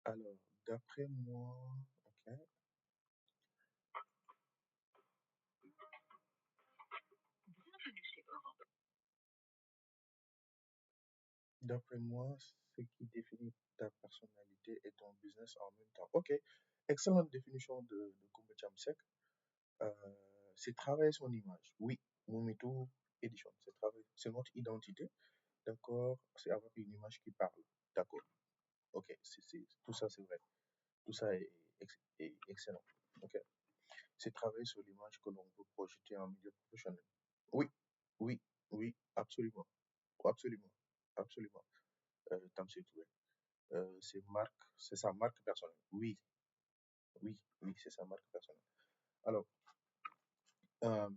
Alors, d'après moi, ok, d'après moi, ce qui définit ta personnalité et ton business en même temps. Ok, excellente définition de Kumbh Chamsek. Euh, c'est travailler son image. Oui, Mumito Edition, c'est notre identité. D'accord, c'est avoir une image qui parle. D'accord, ok, tout ça c'est vrai. Tout ça est excellent. Ok, c'est travailler sur l'image que l'on veut projeter en milieu professionnel. Oui, oui, oui, absolument, absolument, absolument. Tamsir Touré. C'est sa marque personnelle. Oui, oui, oui, c'est sa marque personnelle. Alors, euh,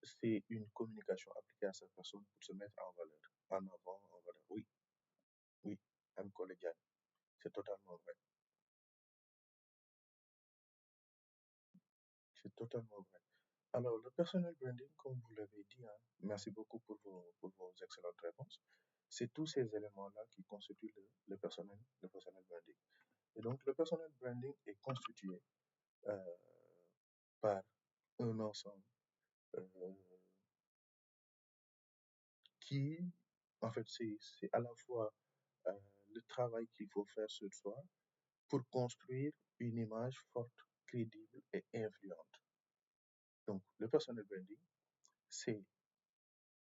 c'est une communication appliquée à cette personne pour se mettre en valeur, en avant, en valeur. Oui, oui, un collégial. C'est totalement vrai. C'est totalement vrai. Alors, le personal branding, comme vous l'avez dit, hein, merci beaucoup pour vos excellentes réponses. C'est tous ces éléments-là qui constituent le personal branding. Et donc, le personal branding est constitué euh, par un ensemble euh, qui, en fait, c'est à la fois euh, le travail qu'il faut faire sur soi pour construire une image forte, crédible et influente. Donc, le personal branding, c'est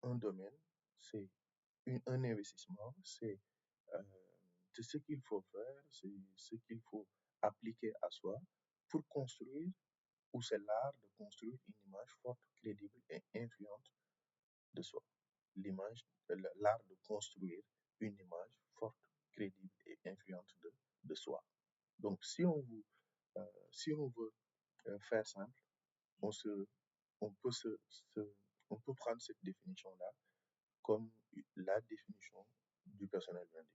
un domaine, c'est un investissement, euh, c'est ce qu'il faut faire, c'est ce qu'il faut appliquer à soi pour construire, ou c'est l'art de construire une image forte, crédible et influente de soi. L'art de construire une image forte, crédible et influente de soi. Donc, si on veut faire simple, on, se, on, peut on peut prendre cette définition-là comme la définition du personnel branding.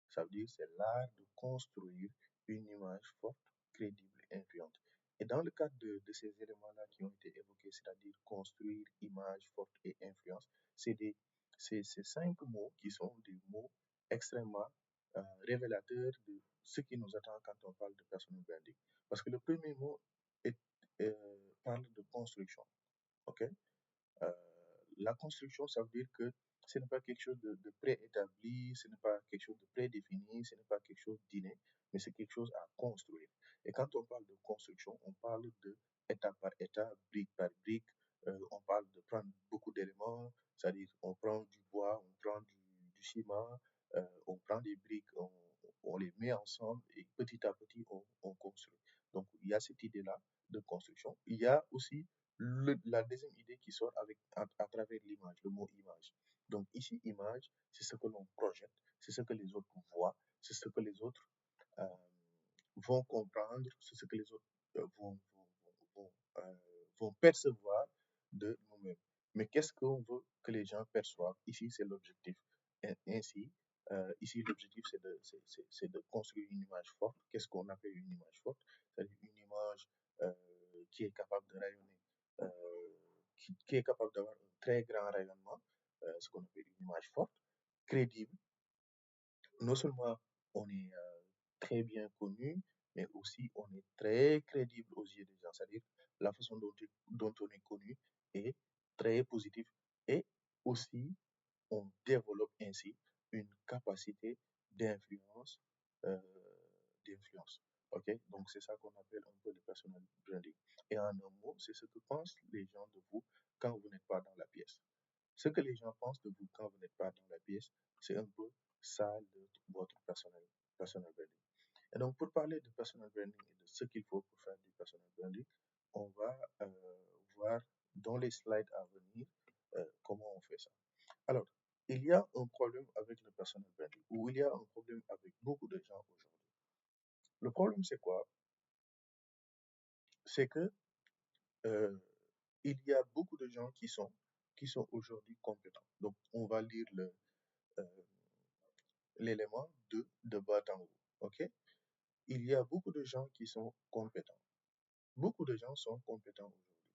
Ça veut dire c'est l'art de construire une image forte, crédible et influente. Et dans le cadre de ces éléments-là qui ont été évoqués, c'est-à-dire construire, image forte et influence, c'est des, c'est ces cinq mots qui sont des mots extrêmement révélateurs de ce qui nous attend quand on parle de personal branding. Parce que le premier mot est, parle de construction. OK? Euh, la construction, ça veut dire que ce n'est pas quelque chose de préétabli, ce n'est pas quelque chose de prédéfini, ce n'est pas quelque chose d'inné, mais c'est quelque chose à construire. Et quand on parle de construction, on parle de étape par étape, brique par brique. On parle de prendre beaucoup d'éléments, c'est-à-dire on prend du bois, on prend du ciment, on prend des briques, on les met ensemble et petit à petit on construit. Donc il y a cette idée-là de construction. Il y a aussi la deuxième idée qui sort à travers l'image, le mot image. Donc ici, image, c'est ce que l'on projette, c'est ce que les autres voient, c'est ce que les autres euh, vont comprendre, c'est ce que les autres vont percevoir de nous-mêmes. Mais qu'est-ce qu'on veut que les gens perçoivent? Ici, c'est l'objectif. Ainsi, ici, l'objectif, c'est de construire une image forte. Qu'est-ce qu'on appelle une image forte? C'est-à-dire une image euh, qui est capable de rayonner, euh, qui est capable d'avoir un très grand rayonnement, ce qu'on appelle une image forte, crédible. Non seulement on est très bien connu, mais aussi on est très crédible aux yeux des gens. C'est-à-dire la façon dont on est connu est très positive et aussi on développe ainsi une capacité d'influence. euh, d'influence. Ok, donc c'est ça qu'on appelle un peu le personal branding. Et en un mot, c'est ce que pensent les gens de vous quand vous n'êtes pas dans la pièce. Ce que les gens pensent de vous quand vous n'êtes pas dans la pièce, c'est un peu ça votre personal branding. Et donc, pour parler de personal branding et de ce qu'il faut pour faire du personal branding, on va voir dans les slides à venir comment on fait ça. Alors, il y a un problème avec le personal branding, ou il y a un problème avec beaucoup de gens aujourd'hui. Le problème, c'est quoi? C'est que euh, il y a beaucoup de gens qui sont aujourd'hui compétents. Donc, on va lire euh, l'élément de bas en haut. OK? Il y a beaucoup de gens qui sont compétents. Beaucoup de gens sont compétents aujourd'hui.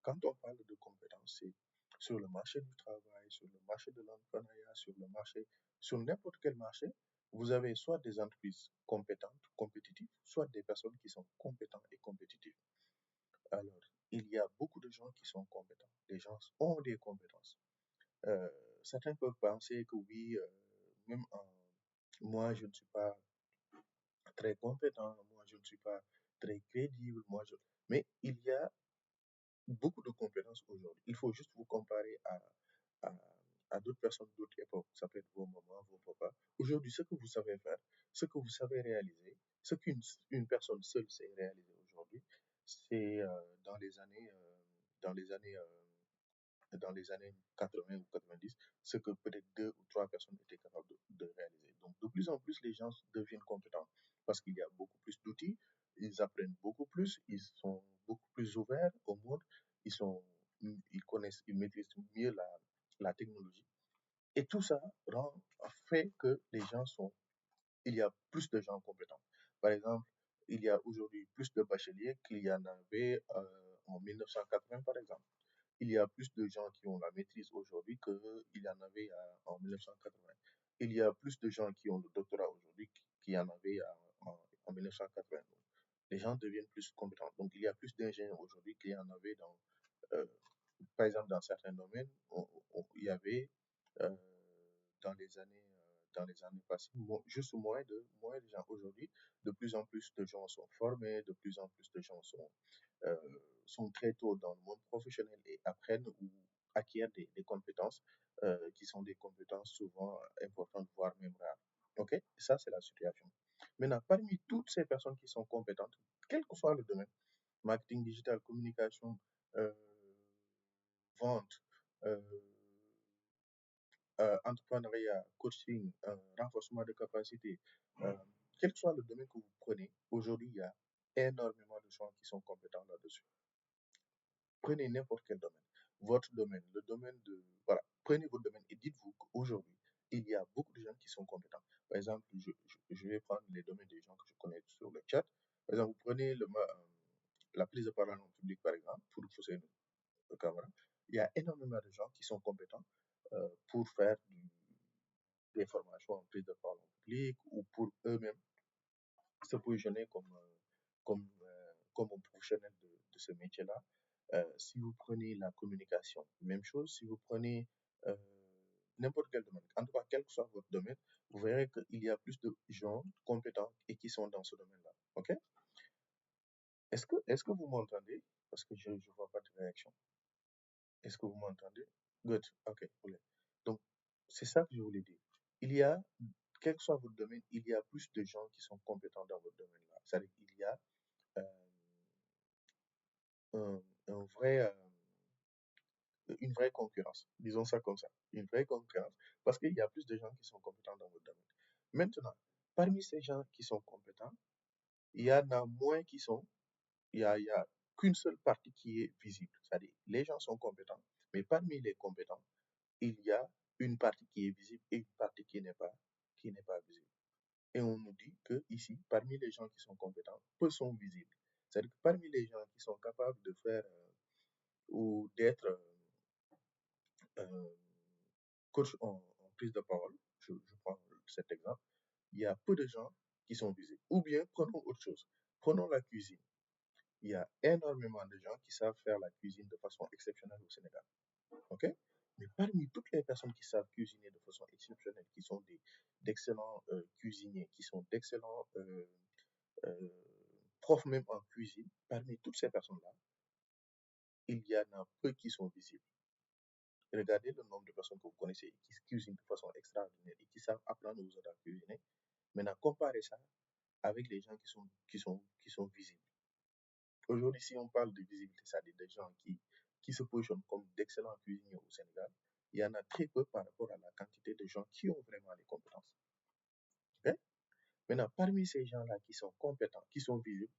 Quand on parle de compétence, c'est sur le marché du travail, sur le marché de l'entrepreneuriat, sur le marché, sur n'importe quel marché, vous avez soit des entreprises compétentes, compétitives, soit des personnes qui sont compétentes et compétitives. Alors, il y a beaucoup de gens qui sont compétents. Les gens ont des compétences. Euh, Certains peuvent penser que oui, même moi, je ne suis pas très compétent, moi, je ne suis pas très crédible, mais il y a beaucoup de compétences aujourd'hui. Il faut juste vous comparer à, à d'autres personnes d'autres époques. Ça peut être vos mamans, vos papas. Aujourd'hui, ce que vous savez faire, ce que vous savez réaliser, ce qu'une personne seule sait réaliser aujourd'hui, c'est dans les années, dans les années 80 ou 90, ce que peut-être deux ou trois personnes étaient capables de réaliser. Donc, de plus en plus, les gens deviennent compétents parce qu'il y a beaucoup plus d'outils, ils apprennent beaucoup plus, ils sont beaucoup plus ouverts au monde, ils connaissent, ils maîtrisent mieux la technologie. Et tout ça fait que il y a plus de gens compétents. Par exemple, il y a aujourd'hui plus de bacheliers qu'il y en avait en 1980, par exemple. Il y a plus de gens qui ont la maîtrise aujourd'hui qu'il y en avait en 1980. Il y a plus de gens qui ont le doctorat aujourd'hui qu'il y en avait en 1980. Donc, les gens deviennent plus compétents. Donc, il y a plus d'ingénieurs aujourd'hui qu'il y en avait euh, par exemple, dans certains domaines, il y avait euh, dans les années passées, juste moins de gens. Aujourd'hui, de plus en plus de gens sont formés, de plus en plus de gens euh, sont très tôt dans le monde professionnel et apprennent ou acquièrent des compétences qui sont des compétences souvent importantes, voire même rares. OK? Et ça, c'est la situation. Maintenant, parmi toutes ces personnes qui sont compétentes, quel que soit le domaine, marketing digital, communication, euh, vente, euh, entrepreneuriat, coaching, renforcement de capacité, euh, quel que soit le domaine que vous prenez, aujourd'hui, il y a énormément de gens qui sont compétents là-dessus. Prenez n'importe quel domaine. Votre domaine, le domaine de... Voilà, prenez votre domaine et dites-vous qu'aujourd'hui, il y a beaucoup de gens qui sont compétents. Par exemple, je vais prendre les domaines des gens que je connais sur le chat. Par exemple, vous prenez la prise de parole en public, par exemple, pour Hussein Camara. Il y a énormément de gens qui sont compétents pour faire des formations en prise de parole en public ou pour eux-mêmes se positionner comme un professionnel de ce métier-là. Si vous prenez la communication, même chose. Si vous prenez euh, n'importe quel domaine, en tout cas, quel que soit votre domaine, vous verrez qu'il y a plus de gens compétents et qui sont dans ce domaine-là. OK? Est-ce que vous m'entendez? Parce que je ne vois pas de réaction. Est-ce que vous m'entendez? Good. OK. Okay. Donc, c'est ça que je voulais dire. Il y a, quel que soit votre domaine, il y a plus de gens qui sont compétents dans votre domaine-là. C'est-à-dire qu'il y a euh, un vrai, une vraie concurrence. Disons ça comme ça. Une vraie concurrence. Parce qu'il y a plus de gens qui sont compétents dans votre domaine. Maintenant, parmi ces gens qui sont compétents, il y en a moins qui sont, il y a qu'une seule partie qui est visible. C'est-à-dire, les gens sont compétents, mais parmi les compétents, il y a une partie qui est visible et une partie qui n'est pas visible. Et on nous dit que ici, parmi les gens qui sont compétents, peu sont visibles. C'est-à-dire que parmi les gens qui sont capables de faire ou d'être euh, coach en prise de parole, je prends cet exemple, il y a peu de gens qui sont visibles. Ou bien, prenons autre chose. Prenons la cuisine. Il y a énormément de gens qui savent faire la cuisine de façon exceptionnelle au Sénégal. OK? Mais parmi toutes les personnes qui savent cuisiner de façon exceptionnelle, qui sont d'excellents cuisiniers, qui sont d'excellents euh, profs même en cuisine, parmi toutes ces personnes-là, il y en a peu qui sont visibles. Regardez le nombre de personnes que vous connaissez qui cuisinent de façon extraordinaire et qui savent apprendre aux autres à cuisiner. Maintenant, comparez ça avec les gens qui sont visibles. Aujourd'hui, si on parle de visibilité, c'est-à-dire des gens qui se positionnent comme d'excellents cuisiniers au Sénégal, il y en a très peu par rapport à la quantité de gens qui ont vraiment les compétences. Ok? Maintenant, parmi ces gens-là qui sont compétents, qui sont visibles,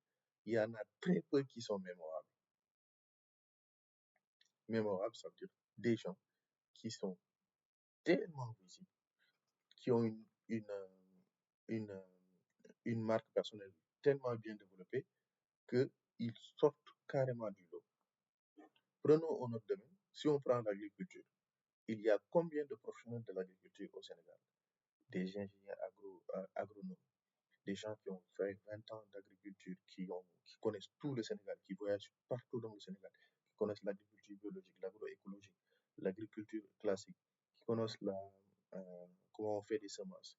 il y en a très peu qui sont mémorables. Mémorables, ça veut dire des gens qui sont tellement visibles, qui ont une, euh, une marque personnelle tellement bien développée qu'ils sortent carrément du lot. Prenons un autre domaine. Si on prend l'agriculture, il y a combien de professionnels de l'agriculture au Sénégal? des ingénieurs agronomes, des gens qui ont fait 20 ans d'agriculture, qui connaissent tout le Sénégal, qui voyagent partout dans le Sénégal, qui connaissent l'agriculture biologique, l'agroécologie, l'agriculture classique, qui connaissent comment on fait des semences,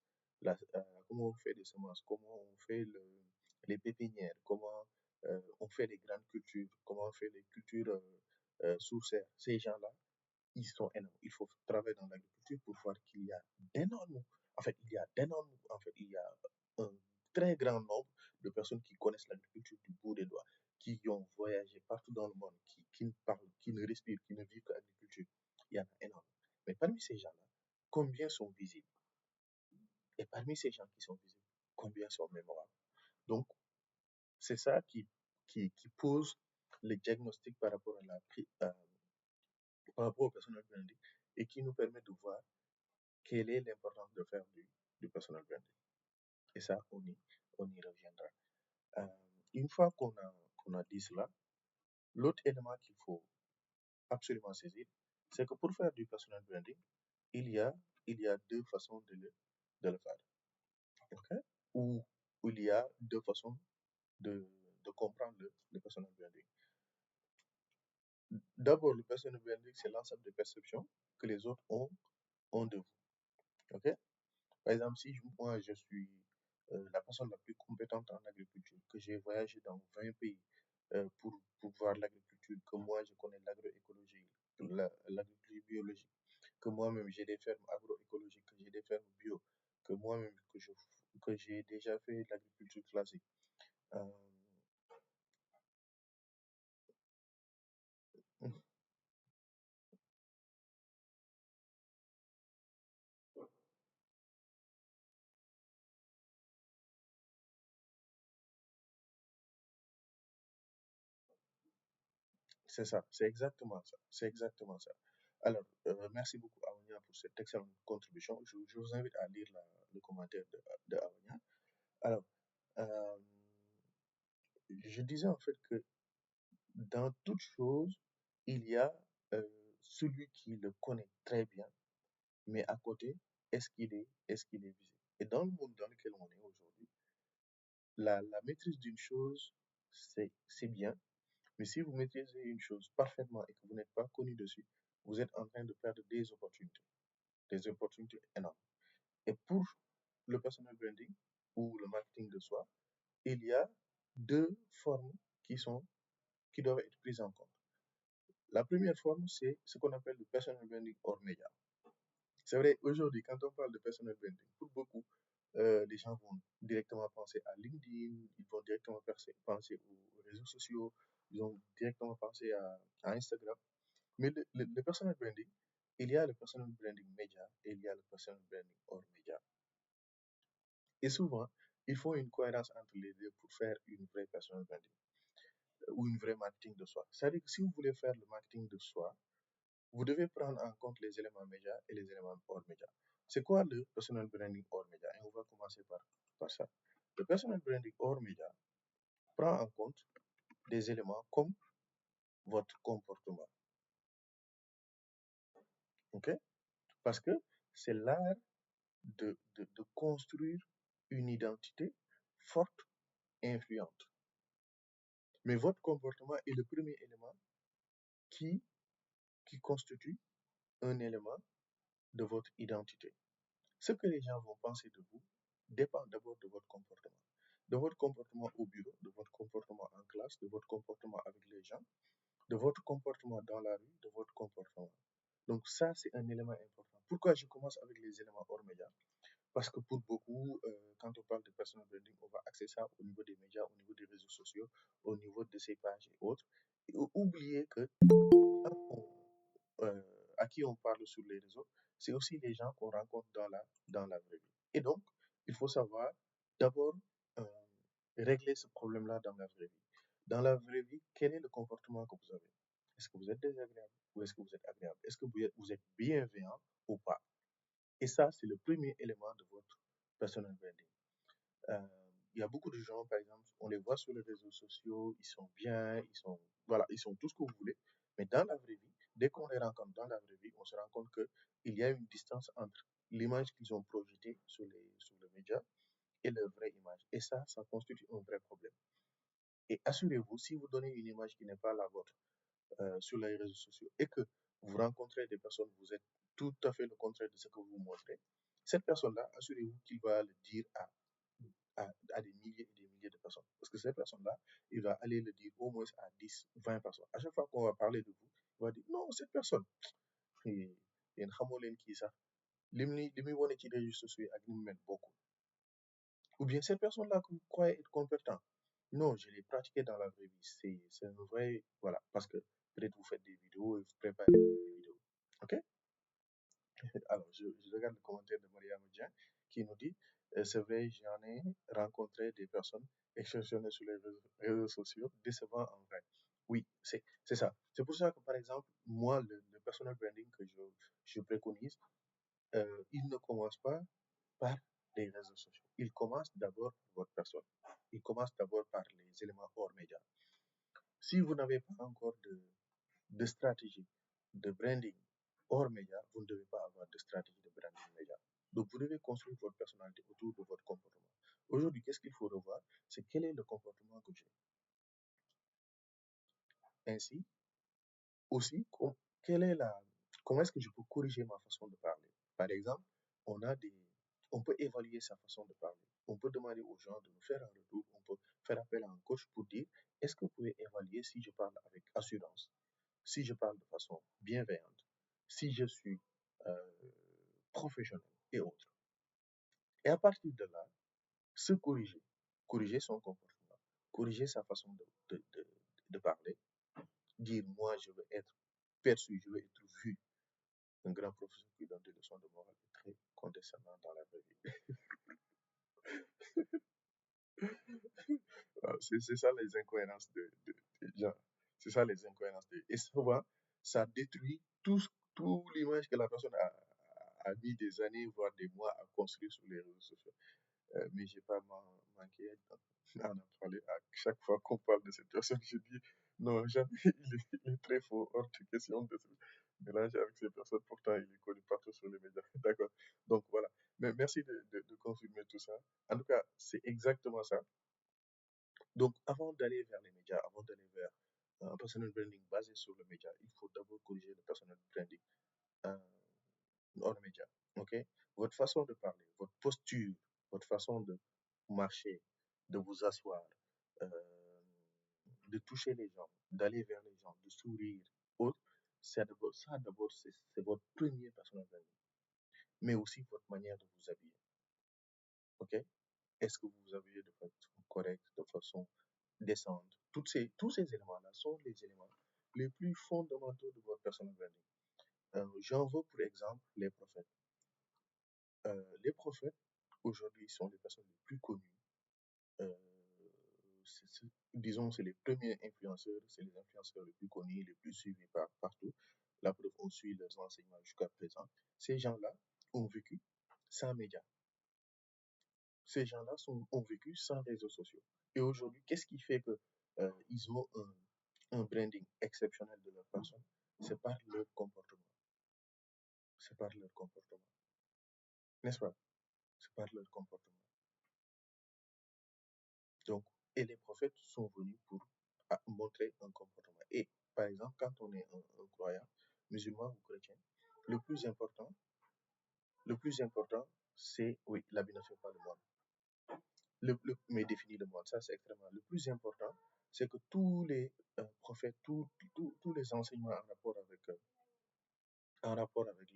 comment on fait des semences, comment on fait les pépinières, comment on fait des grandes cultures, comment on fait les cultures sous serre. Ces gens-là, ils sont énormes. Il faut travailler dans l'agriculture pour voir qu'il y a d'énormes, il y a un très grand nombre de personnes qui connaissent l'agriculture du bout des doigts, qui ont voyagé partout dans le monde, qui ne parlent, qui ne respirent, qui ne vivent que l'agriculture. Il y en a énormément. Mais parmi ces gens-là, combien sont visibles? Et parmi ces gens qui sont visibles, combien sont mémorables? Donc, c'est ça qui pose le diagnostic par rapport au personnel branding et qui nous permet de voir quelle est l'importance de faire du personal branding. Et ça, on y reviendra. Euh, une fois qu'on a dit cela, l'autre élément qu'il faut absolument saisir, c'est que pour faire du personal branding, il y a, il y a deux façons de le faire. OK? Ou il y a deux façons de comprendre le personal branding. D'abord, le personal branding, c'est l'ensemble de perceptions que les autres ont de vous. OK? Par exemple, si moi je suis la personne la plus compétente en agriculture, que j'ai voyagé dans 20 pays pour voir l'agriculture, que moi je connais l'agroécologie, l'agriculture biologique, que moi-même j'ai des fermes agroécologiques, que j'ai des fermes bio, que moi-même que j'ai déjà fait de l'agriculture classique. Euh, c'est ça, c'est exactement ça, c'est exactement ça. Alors, merci beaucoup Aounia pour cette excellente contribution. Je vous invite à lire le commentaire de Aounia. Alors, euh, je disais en fait que dans toute chose, il y a euh, celui qui le connaît très bien, mais à côté, est-ce qu'il est visible? Et dans le monde dans lequel on est aujourd'hui, la maîtrise d'une chose, c'est bien, mais si vous maîtrisez une chose parfaitement et que vous n'êtes pas connu dessus, vous êtes en train de perdre des opportunités énormes. Et pour le personal branding ou le marketing de soi, il y a deux formes qui doivent être prises en compte. La première forme, c'est ce qu'on appelle le personal branding hors média. C'est vrai, aujourd'hui, quand on parle de personal branding, pour beaucoup, les gens vont directement penser à LinkedIn, ils vont directement penser aux réseaux sociaux, ils vont directement penser à Instagram. Mais le personal branding, il y a le personal branding média et il y a le personal branding hors média. Et souvent, il faut une cohérence entre les deux pour faire une vraie personal branding ou une vraie marketing de soi. C'est-à-dire que si vous voulez faire le marketing de soi, vous devez prendre en compte les éléments médias et les éléments hors médias. C'est quoi le personal branding hors média? Et on va commencer par ça. Le personal branding hors média prend en compte des éléments comme votre comportement. OK? Parce que c'est l'art de construire une identité forte et influente. Mais votre comportement est le premier élément qui, qui constitue un élément de votre identité. Ce que les gens vont penser de vous dépend d'abord de votre comportement. De votre comportement au bureau, de votre comportement en classe, de votre comportement avec les gens, de votre comportement dans la rue, de votre comportement. Donc ça, c'est un élément important. Pourquoi je commence avec les éléments hors médias? Parce que pour beaucoup, quand on parle de personal branding, on va axer ça au niveau des médias, au niveau des réseaux sociaux, au niveau de ces pages et autres. Et oublier que euh, à qui on parle sur les réseaux, c'est aussi les gens qu'on rencontre dans la vraie vie. Et donc, il faut savoir d'abord euh, régler ce problème-là dans la vraie vie. Dans la vraie vie, quel est le comportement que vous avez? Est-ce que vous êtes désagréable ou est-ce que vous êtes agréable? Est-ce que vous êtes bienveillant ou pas? Et ça, c'est le premier élément de votre personal branding. Euh, il y a beaucoup de gens, par exemple, on les voit sur les réseaux sociaux, ils sont bien, voilà, ils sont tout ce que vous voulez. Mais dans la vraie vie, dès qu'on les rencontre dans la vraie vie, on se rend compte qu'il y a une distance entre l'image qu'ils ont projetée sur le média et leur vraie image. Et ça constitue un vrai problème. Et assurez-vous, si vous donnez une image qui n'est pas la vôtre sur les réseaux sociaux et que vous rencontrez des personnes, vous êtes tout à fait le contraire de ce que vous montrez, cette personne-là, assurez-vous qu'il va le dire à des milliers et des milliers de personnes. Parce que cette personne-là, il va aller le dire au moins à 10, 20 personnes. À chaque fois qu'on va parler de vous, il va dire non, cette personne, yéen xamoo leen kii sax li muy wane ci réseaux sociaux yi ak ni mu mel bokkul. Ou bien cette personne-là que vous croyez être compétent. Non, je l'ai pratiqué dans la vraie vie. C'est un vrai, voilà, parce que peut-être vous faites des vidéos et vous préparez des vidéos. OK? Alors, je regarde le commentaire de Maria Medien qui nous dit c'est vrai, j'en ai rencontré des personnes exceptionnelles sur les réseaux sociaux, décevant en vrai. Oui, c'est ça. C'est pour ça que, par exemple, moi, le personal branding que je préconise, il ne commence pas par les réseaux sociaux. Il commence d'abord par votre personne. Il commence d'abord par les éléments hors médias. Si vous n'avez pas encore de stratégie de branding hors média, vous ne devez pas avoir de stratégie de branding média. Donc, vous devez construire votre personnalité autour de votre comportement. Aujourd'hui, qu'est-ce qu'il faut revoir? C'est quel est le comportement que j'ai. Ainsi, aussi, quelle est comment est-ce que je peux corriger ma façon de parler? Par exemple, on a des, on peut évaluer sa façon de parler. On peut demander aux gens de nous faire un retour. On peut faire appel à un coach pour dire, est-ce que vous pouvez évaluer si je parle avec assurance, si je parle de façon bienveillante, si je suis euh, professionnel et autres. Et à partir de là, se corriger, corriger son comportement, corriger sa façon de parler, dire moi je veux être perçu, je veux être vu. Un grand professeur qui donne des leçons de morale est très condescendant dans la vraie vie. C'est ça les incohérences de gens. C'est ça les incohérences. Et souvent, ça détruit tout l'image que la personne a mis des années, voire des mois à construire sur les réseaux sociaux. Mais j'ai pas manqué d'en parler à chaque fois qu'on parle de cette personne. Je dis non, jamais, il est très faux, hors de question de se mélanger avec ces personnes. Pourtant, il est connu partout sur les médias. D'accord. Donc voilà. Mais merci de confirmer tout ça. En tout cas, c'est exactement ça. Donc, avant d'aller vers les médias, avant d'aller vers un personal branding basé sur le média, il faut d'abord corriger le personal branding euh, hors média. OK? Votre façon de parler, votre posture, votre façon de marcher, de vous asseoir, euh, de toucher les gens, d'aller vers les gens, de sourire, autre, ça d'abord, c'est votre premier personal branding. Mais aussi votre manière de vous habiller. OK? Est-ce que vous vous habillez de façon correcte, de façon décente? Tous ces éléments-là sont les éléments les plus fondamentaux de votre personal branding. J'en veux pour exemple les prophètes. Les prophètes, aujourd'hui, sont les personnes les plus connues. Euh, disons, c'est les premiers influenceurs, c'est les influenceurs les plus connus, les plus suivis partout. La preuve, on suit leurs enseignements jusqu'à présent. Ces gens-là ont vécu sans médias. Ces gens-là ont vécu sans réseaux sociaux. Et aujourd'hui, qu'est-ce qui fait que ils ont un branding exceptionnel de leur personne? C'est par leur comportement. C'est par leur comportement. N'est-ce pas? C'est par leur comportement. Donc, et les prophètes sont venus pour montrer un comportement. Et par exemple, quand on est un croyant, musulman ou chrétien, le plus important, le plus important, c'est, oui, l'habit ne fait pas le moine. Mais définit le monde, ça c'est extrêmement. Le plus important, c'est que tous les prophètes, tous les enseignements en rapport avec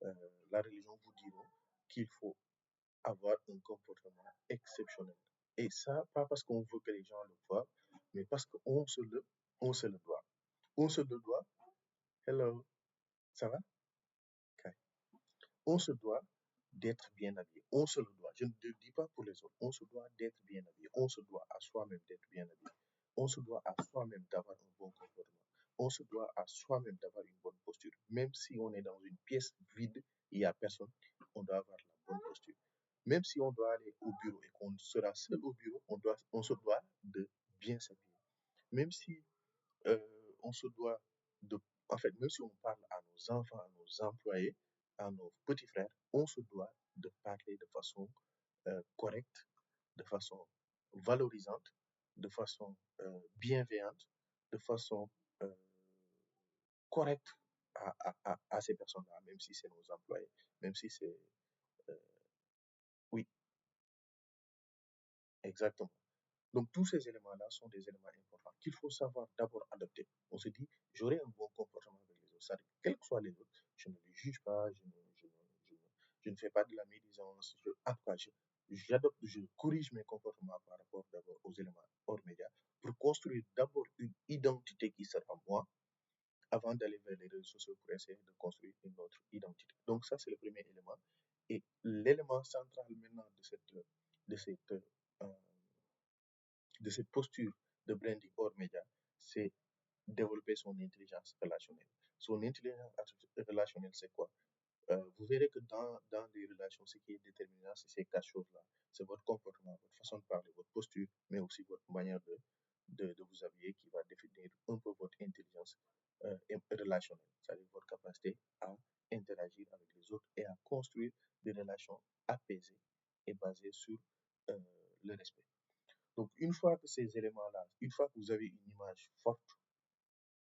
euh, la religion vous diront qu'il faut avoir un comportement exceptionnel. Et ça, pas parce qu'on veut que les gens le voient, mais parce on se le doit. On se le doit. Hello, ça va? Okay. On se doit d'être bien habillé. On se le doit. Je ne le dis pas pour les autres. On se doit d'être bien habillé. On se doit à soi-même d'être bien habillé. On se doit à soi-même d'avoir un bon comportement. On se doit à soi-même d'avoir une bonne posture. Même si on est dans une pièce vide, il n'y a personne, on doit avoir la bonne posture. Même si on doit aller au bureau et qu'on sera seul au bureau, on se doit de bien s'habiller. Même si on se doit de, en fait, même si on parle à nos enfants, à nos employés, à nos petits frères, on se doit de parler de façon correcte, de façon valorisante, de façon bienveillante, de façon euh, correcte à ces personnes-là, même si c'est nos employés, même si c'est... euh, oui, exactement. Donc tous ces éléments-là sont des éléments importants qu'il faut savoir d'abord adopter. On se dit, j'aurai un bon comportement avec les autres. C'est-à-dire, quels que soient les autres, je ne les juge pas, je ne fais pas de la médisance. En tout cas, j'adopte, je corrige mes comportements par rapport d'abord aux éléments hors médias pour construire d'abord une identité qui sera moi avant d'aller vers les réseaux sociaux pour essayer de construire une autre identité. Donc ça, c'est le premier élément. Et l'élément central maintenant de cette, euh, de cette posture de branding hors média, c'est développer son intelligence relationnelle. Son intelligence relationnelle, c'est quoi? Vous verrez que dans les relations, ce qui est déterminant, c'est ces quatre choses-là. C'est votre comportement, votre façon de parler, votre posture, mais aussi votre manière de vous habiller qui va définir un peu votre intelligence relationnelle, c'est-à-dire votre capacité à interagir avec les autres et à construire des relations apaisées et basées sur euh, le respect. Donc, une fois que ces éléments-là, une fois que vous avez une image forte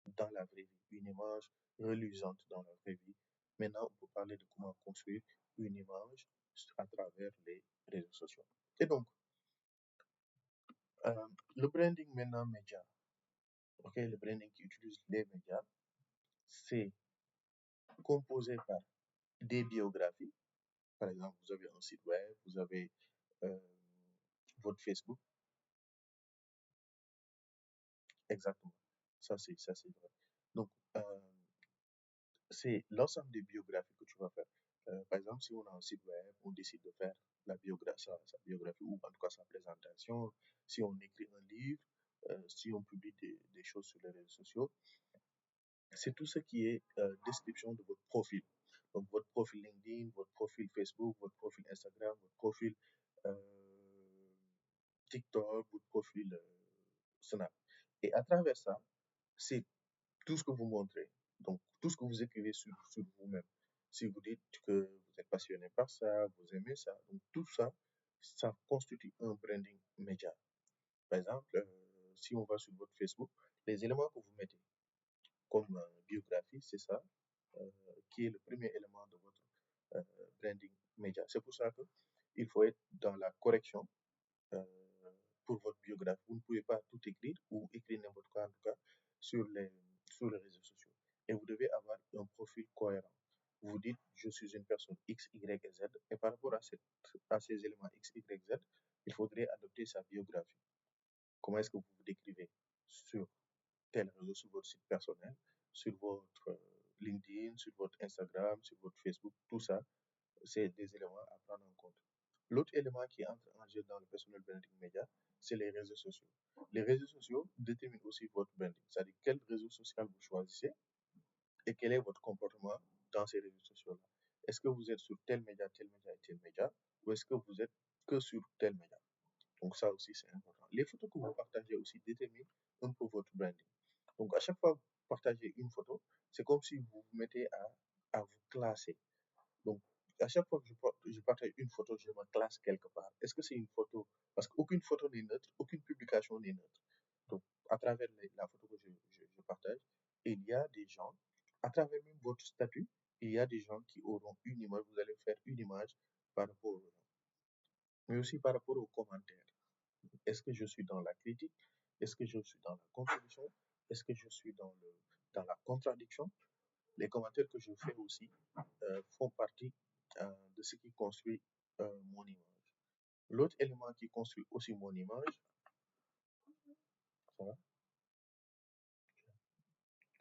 dans la vraie vie, une image reluisante dans la vraie vie, maintenant, on peut parler de comment construire une image à travers les réseaux sociaux. Et donc, euh, le branding maintenant média, ok, le branding qui utilise les médias, c'est composé par des biographies. Par exemple, vous avez un site web, vous avez euh, votre Facebook, exactement. Ça c'est vrai. Donc, c'est l'ensemble des biographies que tu vas faire. Par exemple, si on a un site web, on décide de faire sa biographie ou en tout cas sa présentation, si on écrit un livre, si on publie des choses sur les réseaux sociaux, c'est tout ce qui est description de votre profil. Donc, votre profil LinkedIn, votre profil Facebook, votre profil Instagram, votre profil euh, TikTok, votre profil Snap. Et à travers ça, c'est tout ce que vous montrez, donc tout ce que vous écrivez sur vous-même. Si vous dites que vous êtes passionné par ça, vous aimez ça, donc tout ça, ça constitue un branding média. Par exemple, si on va sur votre Facebook, les éléments que vous mettez comme biographie, c'est ça euh, qui est le premier élément de votre euh, branding média. C'est pour ça qu'il faut être dans la correction euh, pour votre biographie. Vous ne pouvez pas tout écrire ou écrire n'importe quoi, en tout cas, sur sur les réseaux sociaux. Et vous devez avoir un profil cohérent. Vous dites, je suis une personne X, Y et Z, et par rapport à ces éléments X, Y, Z, il faudrait adopter sa biographie. Comment est-ce que vous vous décrivez sur tel réseau, sur votre site personnel, sur votre LinkedIn, sur votre Instagram, sur votre Facebook, tout ça, c'est des éléments à prendre en compte. L'autre élément qui entre en jeu dans le personal branding média, c'est les réseaux sociaux. Les réseaux sociaux déterminent aussi votre branding, c'est-à-dire quel réseau social vous choisissez et quel est votre comportement dans ces réseaux sociaux-là. Est-ce que vous êtes sur tel média et tel média, ou est-ce que vous êtes que sur tel média? Donc ça aussi, c'est important. Les photos que vous partagez aussi déterminent un peu votre branding. Donc à chaque fois que vous partagez une photo, c'est comme si vous vous mettez à vous classer. Donc, à chaque fois que je partage une photo, je me classe quelque part. Est-ce que c'est une photo? Parce qu'aucune photo n'est neutre, aucune publication n'est neutre. Donc, à travers la photo que je partage, il y a des gens, à travers même votre statut, il y a des gens qui auront une image, vous allez faire une image par rapport aux gens, mais aussi par rapport aux commentaires. Est-ce que je suis dans la critique? Est-ce que je suis dans la contribution? Est-ce que je suis dans la contradiction? Les commentaires que je fais aussi font partie de ce qui construit mon image. L'autre élément qui construit aussi mon image, ça va?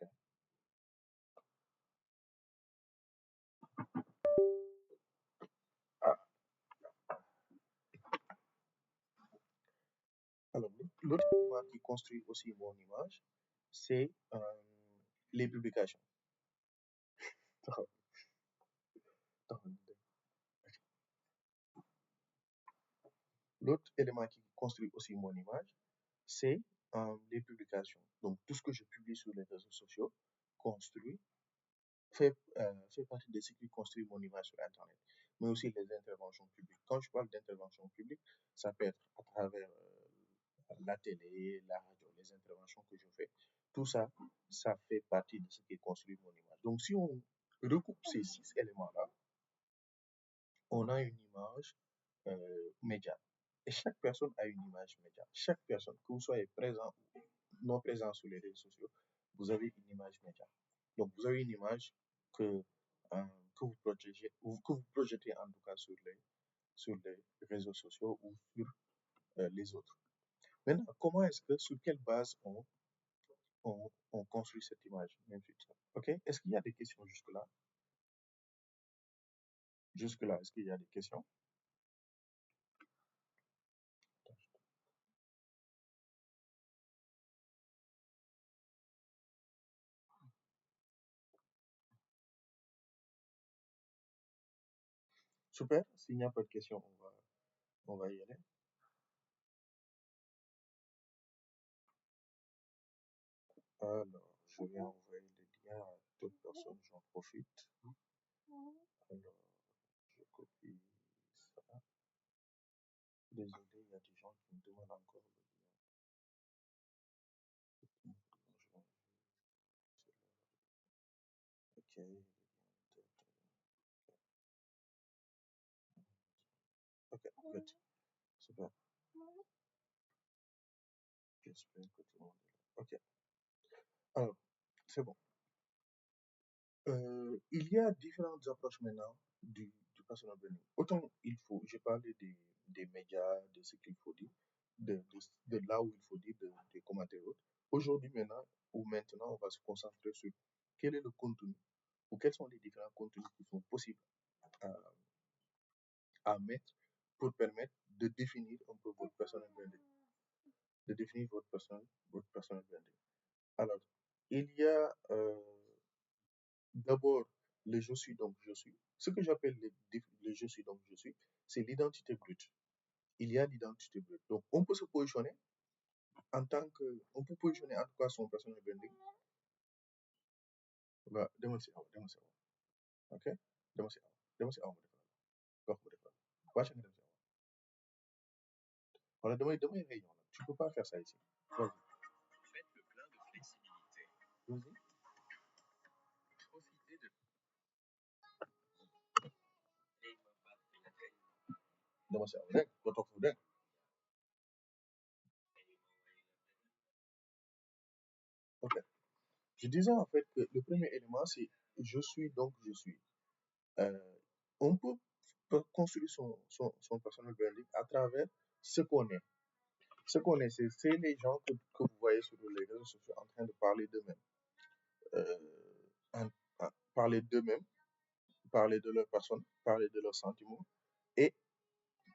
Ok. Ah, alors, l'autre élément qui construit aussi mon image, c'est les publications. L'autre élément qui construit aussi mon image, c'est les publications. Donc, tout ce que je publie sur les réseaux sociaux construit fait partie de ce qui construit mon image sur Internet, mais aussi les interventions publiques. Quand je parle d'intervention publique, ça peut être à travers la télé, la radio, les interventions que je fais. Tout ça, ça fait partie de ce qui construit mon image. Donc, si on recoupe ces 6 éléments-là, on a une image média. Et chaque personne a une image média. Chaque personne, que vous soyez présent ou non présent sur les réseaux sociaux, vous avez une image média. Donc, vous avez une image que, que vous protégez, ou que vous projetez en tout cas sur les réseaux sociaux ou sur les autres. Maintenant, comment est-ce que, sur quelle base on construit cette image, même future? OK? Est-ce qu'il y a des questions jusque-là? Jusque-là, est-ce qu'il y a des questions? Super. S'il n'y a pas de questions, on va y aller. Alors, je vais envoyer le lien à d'autres personnes, j'en profite. Alors, je copie ça. Désolé, il y a des gens qui me demandent encore le lien. Je vais OK. OK, good. Super. J'espère que tout le monde est là. OK. Alors, c'est bon. Il y a différentes approches maintenant du personal branding. Autant il faut, j'ai parlé des médias, de ce qu'il faut dire, de là où il faut dire, des commentaires et autres. Aujourd'hui maintenant, ou maintenant, on va se concentrer sur quel est le contenu ou quels sont les différents contenus qui sont possibles à, à mettre pour permettre de définir un peu votre personal branding, de définir votre personal branding. Alors, il y a d'abord le je suis donc je suis. Ce que j'appelle le je suis donc je suis, c'est l'identité brute. Il y a l'identité brute. Donc, on peut se positionner en tant que, on peut positionner en tout cas son personal branding. Bah, demal si awa, demal si awa. Ok? Demal si awa. Demal si awa mo defal. Gox mo defal. Wàcc nga dem si awa. Wala damay réunion là. Tu peux pas faire ça ici. Vas-y. Vas-y. Demal si awa. Dégg nga? Nga toog foofu, dégg nga? Ok. Je disais en fait que le premier élément, c'est je suis donc je suis. Euh, on peut construire son personal branding à travers ce qu'on est. Ce qu'on est, c'est les gens que vous voyez sur les réseaux sociaux en train de parler d'eux-mêmes. Euh, parler d'eux-mêmes, parler de leur personne, parler de leurs sentiments et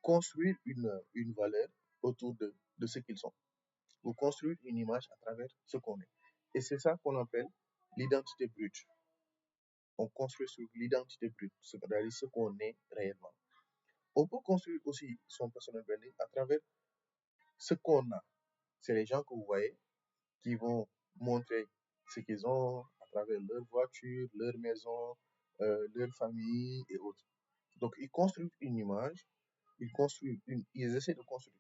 construire une valeur autour de ce qu'ils sont. Ou construire une image à travers ce qu'on est. Et c'est ça qu'on appelle l'identité brute. On construit sur l'identité brute, c'est-à-dire ce qu'on est réellement. On peut construire aussi son personal branding à travers ce qu'on a. C'est les gens que vous voyez qui vont montrer ce qu'ils ont à travers leur voiture, leur maison, leur famille et autres. Donc, ils construisent une image, ils essaient de construire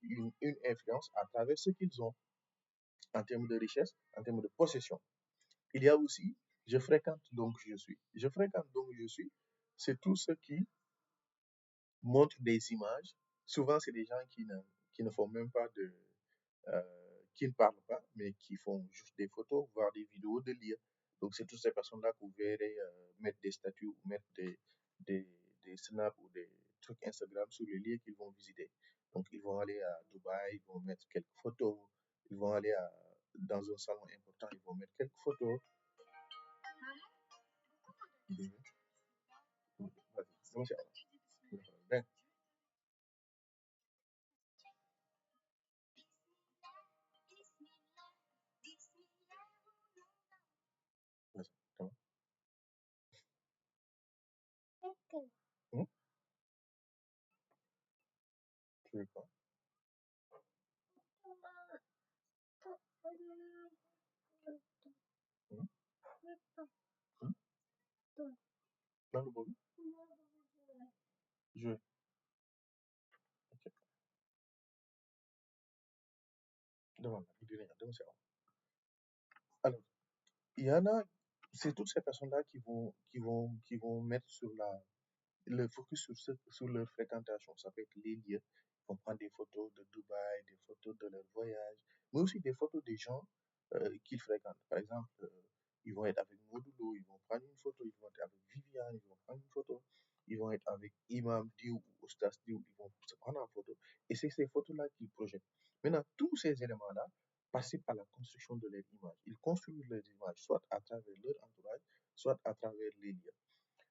une influence à travers ce qu'ils ont en termes de richesse, en termes de possession. Il y a aussi, je fréquente donc je suis. Je fréquente donc je suis, c'est tout ce qui montre des images. Souvent, c'est des gens qui ne font même pas qui ne parlent pas, mais qui font juste des photos, voire des vidéos de lire. Donc, c'est toutes ces personnes-là que vous verrez mettre des statuts ou mettre des, des snaps ou des trucs Instagram sur les lieux qu'ils vont visiter. Donc, ils vont aller à Dubaï, ils vont mettre quelques photos. Ils vont aller dans un salon important, ils vont mettre quelques photos. Mhm. Vas-y, comment c'est? Ben, vas-y, comment? Hmm? Tu veux quoi? Hmm? Hmm? Dans le bobby? Jouer. Ok. Demande, il dit rien. Demande, c'est bon. Alors, il y en a, c'est toutes ces personnes-là qui vont mettre sur le focus sur leur fréquentation. Ça peut être les lieux. Ils vont prendre des photos de Dubaï, des photos de leur voyage, mais aussi des photos des gens qu'ils fréquentent. Par exemple, ils vont être avec Modulo, ils vont prendre une photo, ils vont être avec Viviane, ils vont prendre une photo, ils vont être avec Imam Diou ou Stas Diou, ils vont se prendre en photo. Et c'est ces photos-là qu'ils projettent. Maintenant, tous ces éléments-là participent à la construction de leur image. Ils construisent leur image soit à travers leur entourage, soit à travers les lieux.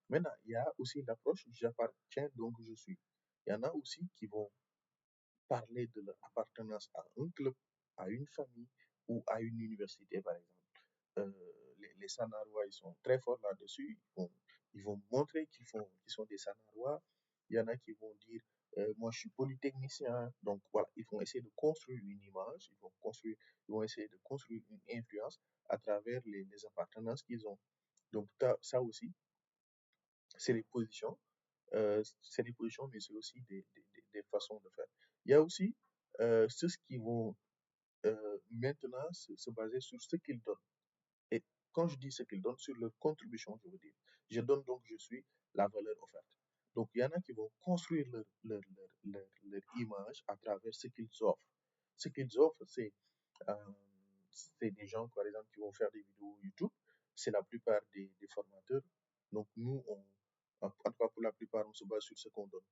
Maintenant, il y a aussi l'approche j'appartiens donc je suis. Il y en a aussi qui vont parler de leur appartenance à un club, à une famille ou à une université, par exemple. Les Sanarois, ils sont très forts là-dessus. Ils vont montrer qu'ils sont des Sanarois. Il y en a qui vont dire, moi je suis polytechnicien. Donc voilà, ils vont essayer de construire une image, ils vont essayer de construire une influence à travers les appartenances qu'ils ont. Donc ça aussi, c'est les positions c'est des positions, mais c'est aussi des façons de faire. Il y a aussi ceux qui vont maintenant se baser sur ce qu'ils donnent. Et quand je dis ce qu'ils donnent, sur leur contribution, je veux dire. Je donne donc, je suis la valeur offerte. Donc, il y en a qui vont construire leur image à travers ce qu'ils offrent. Ce qu'ils offrent, euh, c'est des gens, par exemple, qui vont faire des vidéos YouTube. C'est la plupart des formateurs. Donc, nous, en tout cas, pour la plupart, on se base sur ce qu'on donne.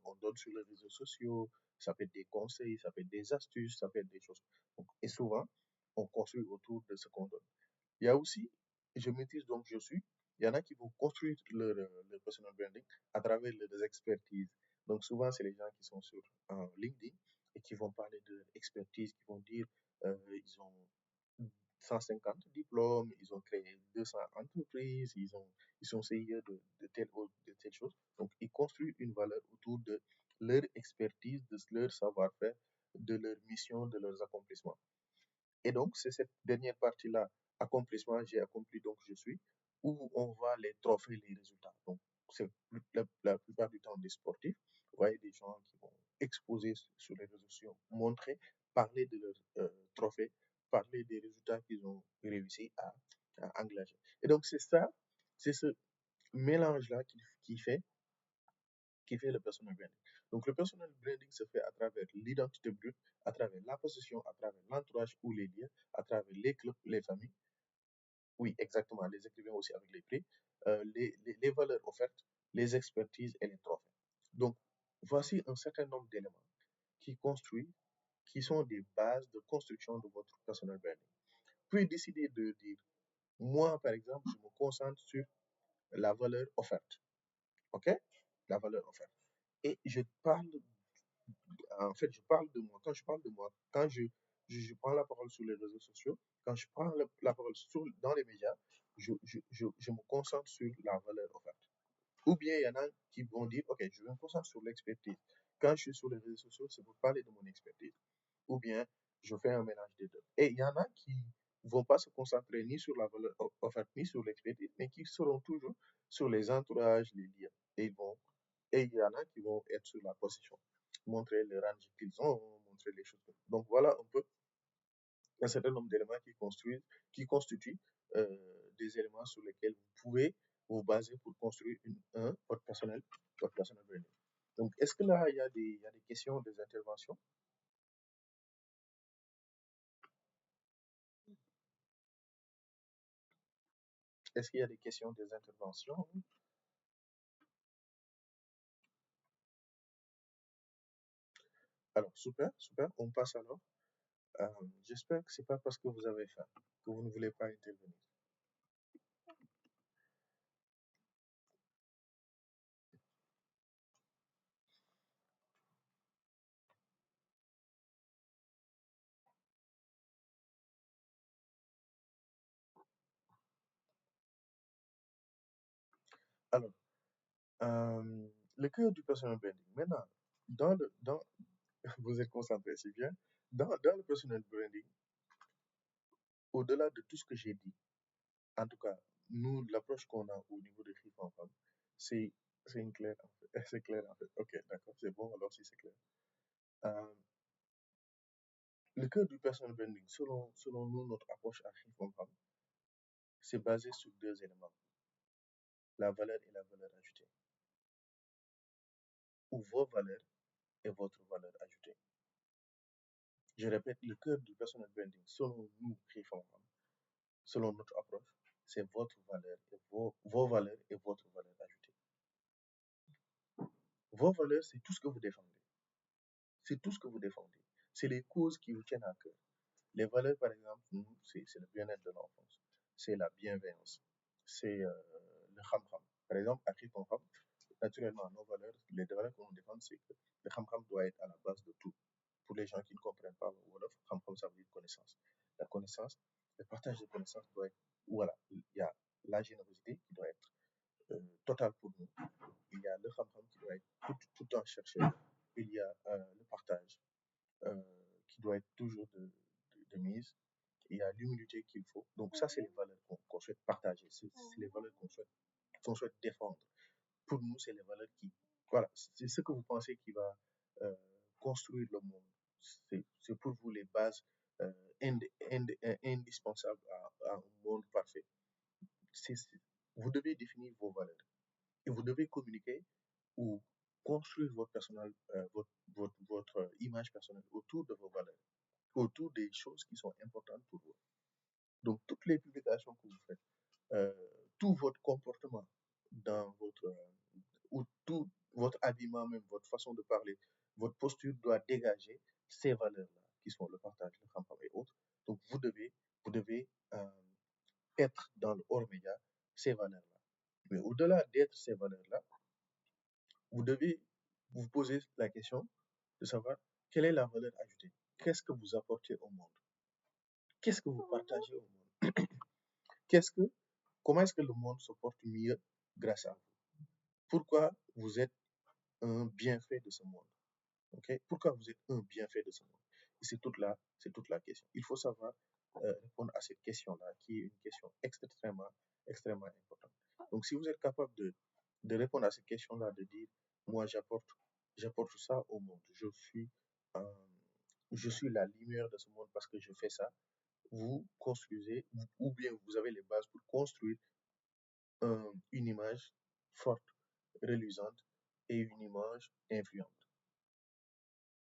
On donne sur les réseaux sociaux. Ça peut être des conseils, ça peut être des astuces, ça peut être des choses. Donc, et souvent, on construit autour de ce qu'on donne. Il y a aussi, je maîtrise donc je suis, il y en a qui vont construire leur personal branding à travers leurs expertises. Donc souvent, c'est les gens qui sont sur LinkedIn et qui vont parler de leur expertise, qui vont dire ils ont 150 diplômes, ils ont créé 200 entreprises, ils sont CIE de telle chose. Donc, ils construisent une valeur autour de leur expertise, de leur savoir-faire, de leur mission, de leurs accomplissements. Et donc, c'est cette dernière partie-là, accomplissement, j'ai accompli, donc je suis, où on voit les trophées, les résultats. Donc, c'est la plupart du temps des sportifs. Vous voyez des gens qui vont exposer sur les réseaux sociaux, montrer, parler de leurs trophées, parler des résultats qu'ils ont réussi à engager. Et donc, c'est ça, c'est ce mélange-là qui fait le personal branding. Donc, le personal branding se fait à travers l'identité brute, à travers la possession, à travers l'entourage ou les liens, à travers les clubs, les familles. Oui, exactement, les écrivains aussi avec les prix, les valeurs offertes, les expertises et les trophées. Donc, voici un certain nombre d'éléments qui construisent, qui sont des bases de construction de votre personal branding. Puis décider de dire, moi, par exemple, je me concentre sur la valeur offerte. OK? La valeur offerte. Et je parle en fait, je parle de moi. Quand je parle de moi, quand je prends la parole sur les réseaux sociaux, quand je prends la parole dans les médias, je me concentre sur la valeur offerte. Ou bien il y en a qui vont dire, OK, je me concentre sur l'expertise. Quand je suis sur les réseaux sociaux, c'est pour parler de mon expertise. Ou bien je fais un mélange des deux. Et il y en a qui vont pas se concentrer ni sur la valeur offerte, ni sur l'expertise, mais qui seront toujours sur les entourages, les liens. Et et il y en a qui vont être sur la position, montrer les ranges qu'ils ont, montrer les choses. Donc voilà un peu un certain nombre d'éléments qui constituent des éléments sur lesquels vous pouvez vous baser pour construire votre personnel branding. Donc, est-ce que là, il y a des questions, des interventions? Est-ce qu'il y a des questions, des interventions? Alors, super, super. On passe alors. Euh, J'espère que c'est pas parce que vous avez faim que vous ne voulez pas intervenir. Alors, le cœur du personal branding. Maintenant, vous êtes concentré, c'est bien. Dans le personal branding, au-delà de tout ce que j'ai dit, en tout cas, nous, l'approche qu'on a au niveau de Free From Home, c'est clair en fait. C'est clair en fait. Ok, d'accord, c'est bon, alors si c'est clair. Euh, le cœur du personal branding, selon nous, notre approche à Free From Home, c'est basé sur deux éléments, la valeur et la valeur ajoutée, ou vos valeurs et votre valeur ajoutée. Je répète, le cœur du personal branding, selon nous, Free From Home, selon notre approche, c'est votre valeur et vos valeurs et votre valeur ajoutée. Vos valeurs, c'est tout ce que vous défendez. C'est tout ce que vous défendez. C'est les causes qui vous tiennent à cœur. Les valeurs, par exemple, nous, c'est le bien-être de l'enfance, c'est la bienveillance, c'est le ham-ham. Par exemple, à Ham, naturellement, nos valeurs, les valeurs qu'on défend, c'est que le ham-ham doit être à la base de tout. Pour les gens qui ne comprennent pas le Wolof, ham-ham, ça veut dire connaissance. La connaissance, le partage de connaissances doit être, voilà, il y a la générosité qui doit être totale pour nous. Il y a le ham-ham qui doit être tout le temps cherché. Il y a le partage euh, qui doit être toujours de mise. Il y a l'humilité qu'il faut. Donc ça, c'est les valeurs qu'on souhaite partager. C'est les valeurs qu'on souhaite défendre. Pour nous, c'est les valeurs qui... Voilà, c'est ce que vous pensez qui va euh, construire le monde. C'est pour vous les bases euh, indispensables à un monde parfait. Vous devez définir vos valeurs et vous devez communiquer ou construire votre, personnel, votre image personnelle autour de vos valeurs, autour des choses qui sont importantes pour vous. Donc, toutes les publications que vous faites, euh, tout votre comportement dans votre, ou tout votre habillement, même votre façon de parler, votre posture doit dégager ces valeurs-là, qui sont le partage, le campagne et autres. Donc, vous devez être dans le hors média ces valeurs-là. Mais au-delà d'être ces valeurs-là, vous devez vous poser la question de savoir quelle est la valeur ajoutée. Qu'est-ce que vous apportez au monde? Qu'est-ce que vous partagez au monde? Qu'est-ce que, comment est-ce que le monde se porte mieux grâce à vous? Pourquoi vous êtes un bienfait de ce monde? Ok? Pourquoi vous êtes un bienfait de ce monde? Et c'est toute la question. Il faut savoir répondre à cette question-là, qui est une question extrêmement importante. Donc, si vous êtes capable de répondre à cette question-là, de dire, moi, j'apporte ça au monde. Euh, je suis la lumière de ce monde parce que je fais ça. Vous construisez, ou bien vous avez les bases pour construire une image forte, reluisante et une image influente.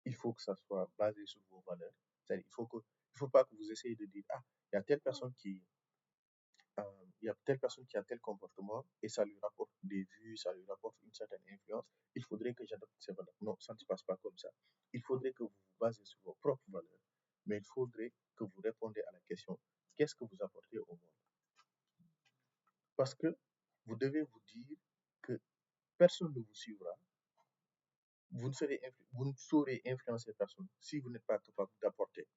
Il faut que ça soit basé sur vos valeurs. C'est-à-dire, il faut pas que vous essayez de dire, ah, il y a telle personne il y a telle personne qui a tel comportement et ça lui rapporte des vues, ça lui rapporte une certaine influence. Il faudrait que j'adopte ces valeurs. Non, ça ne se passe pas comme ça. Il faudrait que vous vous basez sur vos propres valeurs, mais il faudrait que vous répondez à la question, qu'est-ce que vous apportez au monde? Parce que vous devez vous dire que personne ne vous suivra, vous ne saurez influencer personne si vous n'êtes pas capable d'apporter.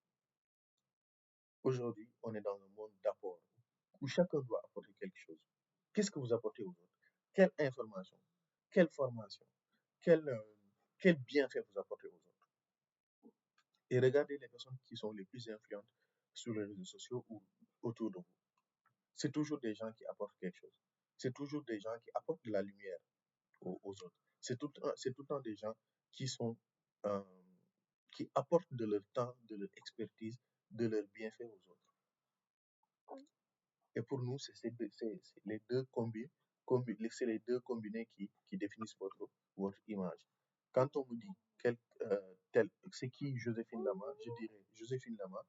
Aujourd'hui, on est dans un monde d'apport où chacun doit apporter quelque chose. Qu'est-ce que vous apportez aux autres? Quelle information? Quelle formation? Quel, euh, quel bienfait vous apportez aux autres? Et regardez les personnes qui sont les plus influentes sur les réseaux sociaux ou autour de vous. C'est toujours des gens qui apportent quelque chose. C'est toujours des gens qui apportent de la lumière aux autres. C'est tout le temps des gens qui sont, euh, qui apportent de leur temps, de leur expertise, de leur bienfait aux autres. Et pour nous, c'est les deux c'est les deux combinés qui définissent votre image. Quand on vous dit c'est qui Joséphine Lama, je dirais Joséphine Lama,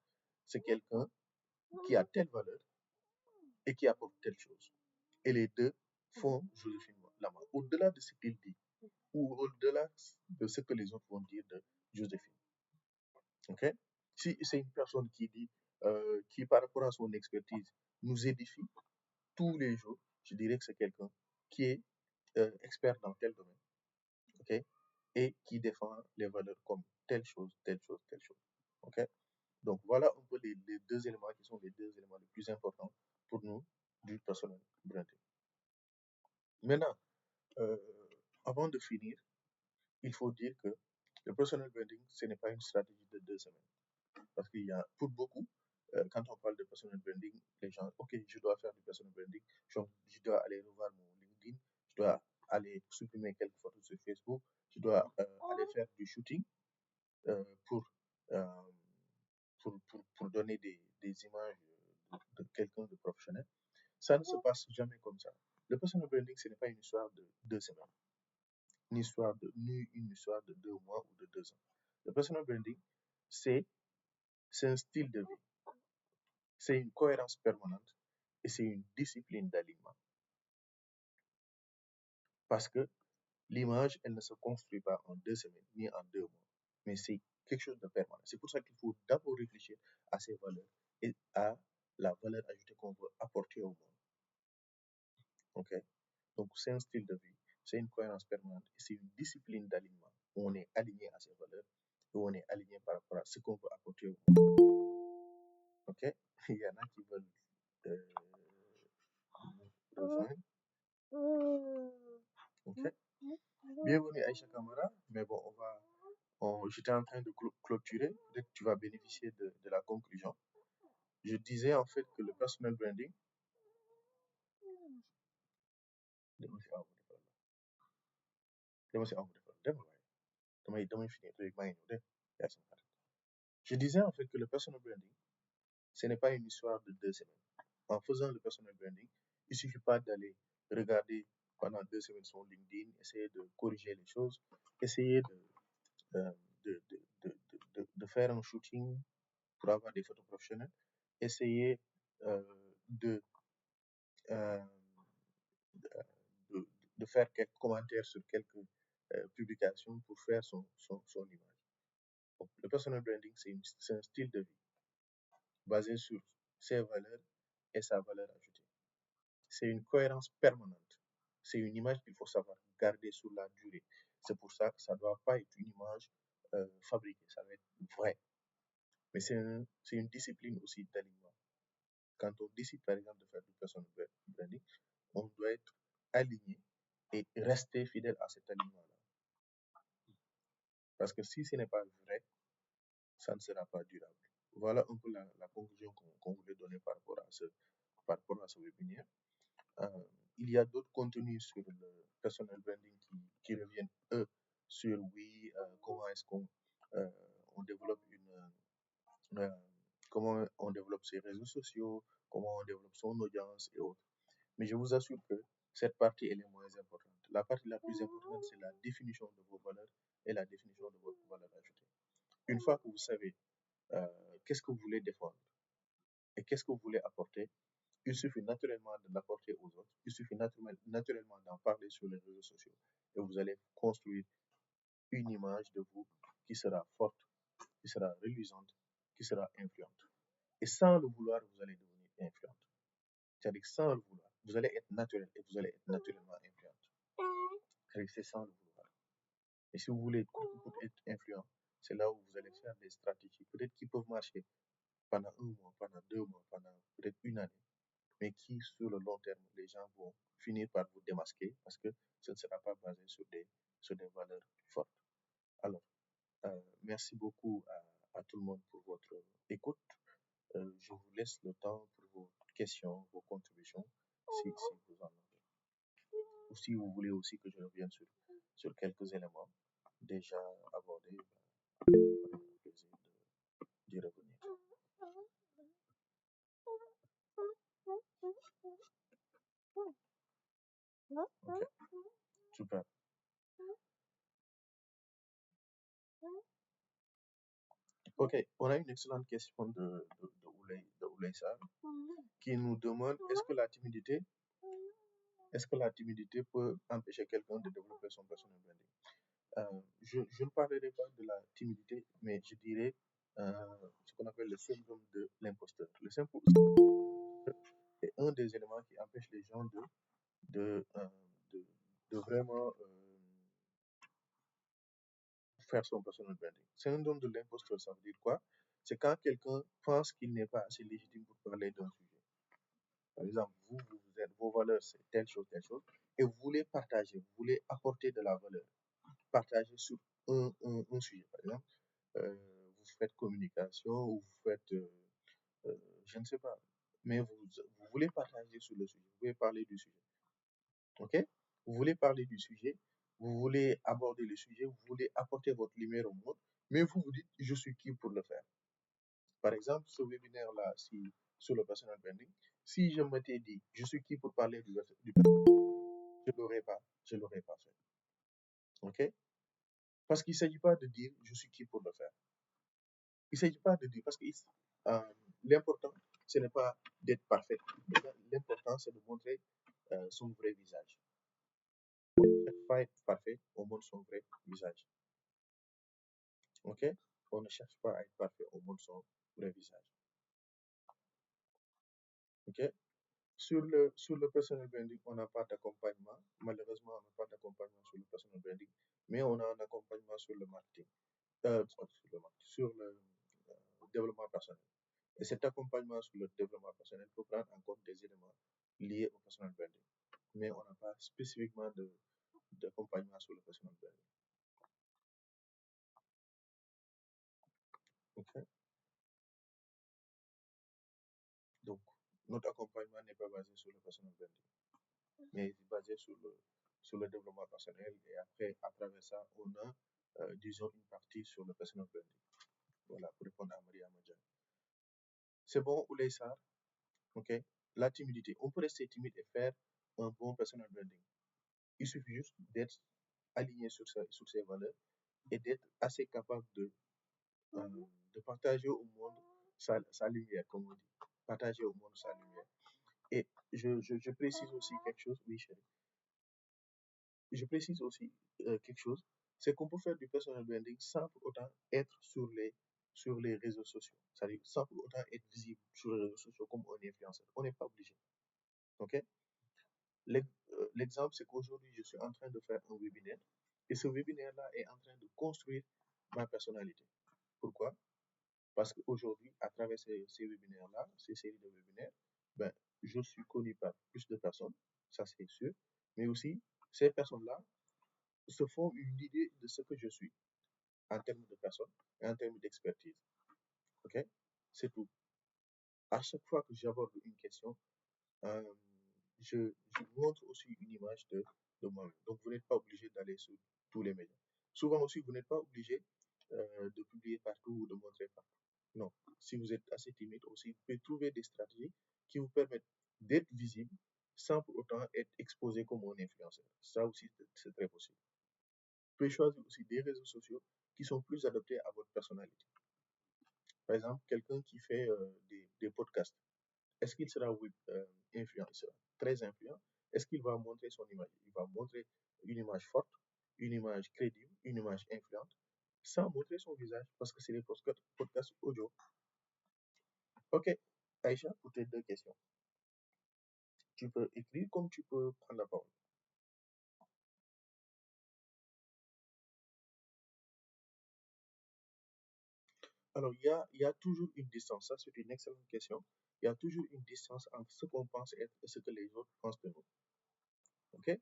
c'est quelqu'un qui a telle valeur et qui apporte telle chose. Et les deux font Joséphine Lama. Au-delà de ce qu'il dit, ou au-delà de ce que les autres vont dire de Joséphine. Ok? Si c'est une personne qui dit, qui par rapport à son expertise nous édifie tous les jours, je dirais que c'est quelqu'un qui est expert dans tel domaine, ok? Et qui défend les valeurs comme telle chose, telle chose, telle chose, ok? Donc voilà un peu les deux éléments qui sont les deux éléments les plus importants pour nous du personnel branding. Maintenant, euh, avant de finir, il faut dire que le personal branding, ce n'est pas une stratégie de 2 semaines. Parce qu'il y a, pour beaucoup, quand on parle de personal branding, les gens, ok, je dois faire du personal branding, supprimer quelques photos sur Facebook, tu dois aller faire du shooting euh, pour, euh, pour donner des images de quelqu'un de professionnel. Ça ne se passe jamais comme ça. Le personal branding, ce n'est pas une histoire de 2 semaines, ni une histoire de 2 mois ou de 2 ans. Le personal branding, c'est c'est un style de vie, c'est une cohérence permanente et c'est une discipline d'alignement. Parce que l'image, elle ne se construit pas en 2 semaines ni en 2 mois, mais c'est quelque chose de permanent. C'est pour ça qu'il faut d'abord réfléchir à ses valeurs et à la valeur ajoutée qu'on veut apporter au monde. Ok? Donc, c'est un style de vie, c'est une cohérence permanente et c'est une discipline d'alignement où on est aligné à ses valeurs et où on est aligné par rapport à ce qu'on veut apporter au monde. Ok? Il y en a qui veulent euh, rejoindre. Ok? Bienvenue Aïcha Kamara, mais bon, j'étais en train de clôturer, peut-être que tu vas bénéficier de la conclusion. Je disais en fait que le personal branding, dama si aw ma defal la dama si aw ma defal dem waaye damay finir léegi maa ngi ñëw de yaay sama xarit. Je disais en fait que le personal branding, ce n'est pas une histoire de 2 semaines. En faisant le personal branding, il suffit pas d'aller regarder pendant 2 semaines son LinkedIn, essayer de corriger les choses, essayer euh, de faire un shooting pour avoir des photos professionnelles, essayer euh, de, euh, de, de faire quelques commentaires sur quelques publications pour faire son image. Donc, le personal branding, c'est un style de vie basé sur ses valeurs et sa valeur ajoutée. C'est une cohérence permanente. C'est une image qu'il faut savoir garder sur la durée. C'est pour ça que ça ne doit pas être une image fabriquée, ça doit être vrai. Mais c'est une discipline aussi d'alignement. Quand on décide par exemple de faire du personal branding, on doit être aligné et rester fidèle à cet alignement-là. Parce que si ce n'est pas vrai, ça ne sera pas durable. Voilà un peu la conclusion qu'on voulait donner par rapport à ce webinaire. Euh, il y a d'autres contenus sur le personal branding qui reviennent, eux, sur oui, comment est-ce qu'on on développe euh, comment on développe ses réseaux sociaux, comment on développe son audience et autres. Mais je vous assure que cette partie, elle est moins importante. La partie la plus importante, c'est la définition de vos valeurs et la définition de votre valeur ajoutée. Une fois que vous savez qu'est-ce que vous voulez défendre et qu'est-ce que vous voulez apporter, il suffit naturellement de l'apporter aux autres. Il suffit naturellement d'en parler sur les réseaux sociaux. Et vous allez construire une image de vous qui sera forte, qui sera reluisante, qui sera influente. Et sans le vouloir, vous allez devenir influente. C'est-à-dire que sans le vouloir, vous allez être naturel et vous allez être naturellement influente. C'est-à-dire que c'est sans le vouloir. Et si vous voulez être influent, c'est là où vous allez faire des stratégies, peut-être qui peuvent marcher pendant 1 mois, pendant 2 mois, pendant peut-être une année, mais qui, sur le long terme, les gens vont finir par vous démasquer parce que ce ne sera pas basé sur des valeurs fortes. Alors, merci beaucoup à tout le monde pour votre écoute. Je vous laisse le temps pour vos questions, vos contributions, si vous en avez. Ou si vous voulez aussi que je revienne sur quelques éléments déjà abordés, ça ferait un plaisir d'y revenir. Ok, super. Ok, on a une excellente question de Ouleysa qui nous demande est-ce que la timidité peut empêcher quelqu'un de développer son personal branding? Je ne parlerai pas de la timidité, mais je dirais ce qu'on appelle le syndrome de l'imposteur. Le syndrome est un des éléments qui empêche les gens de, euh, de, de vraiment faire son personal branding. Syndrome de l'imposteur, ça veut dire quoi? C'est quand quelqu'un pense qu'il n'est pas assez légitime pour parler d'un sujet. Par exemple, vos valeurs, c'est telle chose, et vous voulez partager, vous voulez apporter de la valeur, partager sur un sujet. Par exemple, vous faites communication ou vous faites, je ne sais pas, mais vous voulez partager sur le sujet, vous voulez parler du sujet. OK? Vous voulez parler du sujet, vous voulez aborder le sujet, vous voulez apporter votre lumière au monde, mais vous vous dites, je suis qui pour le faire? Par exemple, ce webinaire-là, sur le personal branding, si je m'étais dit, je suis qui pour parler je l'aurais pas fait. OK? Parce qu'il ne s'agit pas de dire, je suis qui pour le faire. Il ne s'agit pas de dire, parce que euh, l'important, ce n'est pas d'être parfait. L'important, c'est de montrer son vrai visage. On ne cherche pas à être parfait, on montre son vrai visage. OK? On ne cherche pas à être parfait, on montre son vrai visage. OK? Sur le personal branding, on n'a pas d'accompagnement. Malheureusement, on n'a pas d'accompagnement sur le personal branding, mais on a un accompagnement sur le marketing, sur le développement personnel. Et cet accompagnement sur le développement personnel peut prendre en compte des éléments liés au personal branding. Mais on n'a pas spécifiquement d'accompagnement sur le personal branding. OK? Donc, notre accompagnement n'est pas basé sur le personal branding, mais basé sur le développement personnel. Et après, à travers ça, on a, disons, une partie sur le personal branding. Voilà, pour répondre à Maria Madjan. C'est bon, Ouleysar? OK? La timidité. On peut rester timide et faire un bon personal branding. Il suffit juste d'être aligné sur ses valeurs et d'être assez capable de partager au monde sa lumière, comme on dit. Partager au monde sa lumière. Et je précise aussi quelque chose, oui, chérie. Je précise aussi quelque chose, c'est qu'on peut faire du personal branding sans pour autant être sur les réseaux sociaux. C'est-à-dire sans pour autant être visible sur les réseaux sociaux comme un influenceur. On n'est pas obligé. OK? L'exemple, c'est qu'aujourd'hui, je suis en train de faire un webinaire et ce webinaire-là est en train de construire ma personnalité. Pourquoi? Parce qu'aujourd'hui, à travers ces webinaires-là, ces séries de webinaires, ben, je suis connu par plus de personnes, ça c'est sûr, mais aussi ces personnes-là se font une idée de ce que je suis en termes de personne et en termes d'expertise. OK? C'est tout. À chaque fois que j'aborde une question, euh, je montre aussi une image de moi-même. Donc, vous n'êtes pas obligé d'aller sur tous les médias. Souvent aussi, vous n'êtes pas obligé de publier partout ou de montrer partout. Non. Si vous êtes assez timide aussi, vous pouvez trouver des stratégies qui vous permettent d'être visible sans pour autant être exposé comme un influenceur. Ça aussi, c'est très possible. Vous pouvez choisir aussi des réseaux sociaux qui sont plus adaptés à votre personnalité. Par exemple, quelqu'un qui fait des podcasts, est-ce qu'il sera influent? Il sera très influent. Est-ce qu'il va montrer son image? Il va montrer une image forte, une image crédible, une image influente, sans montrer son visage, parce que c'est des podcasts audio. OK, Aïcha, pour tes deux questions, tu peux écrire comme tu peux prendre la parole. Alors, il y a toujours une distance. Ça, c'est une excellente question. Il y a toujours une distance entre ce qu'on pense être et ce que les autres pensent de nous. OK?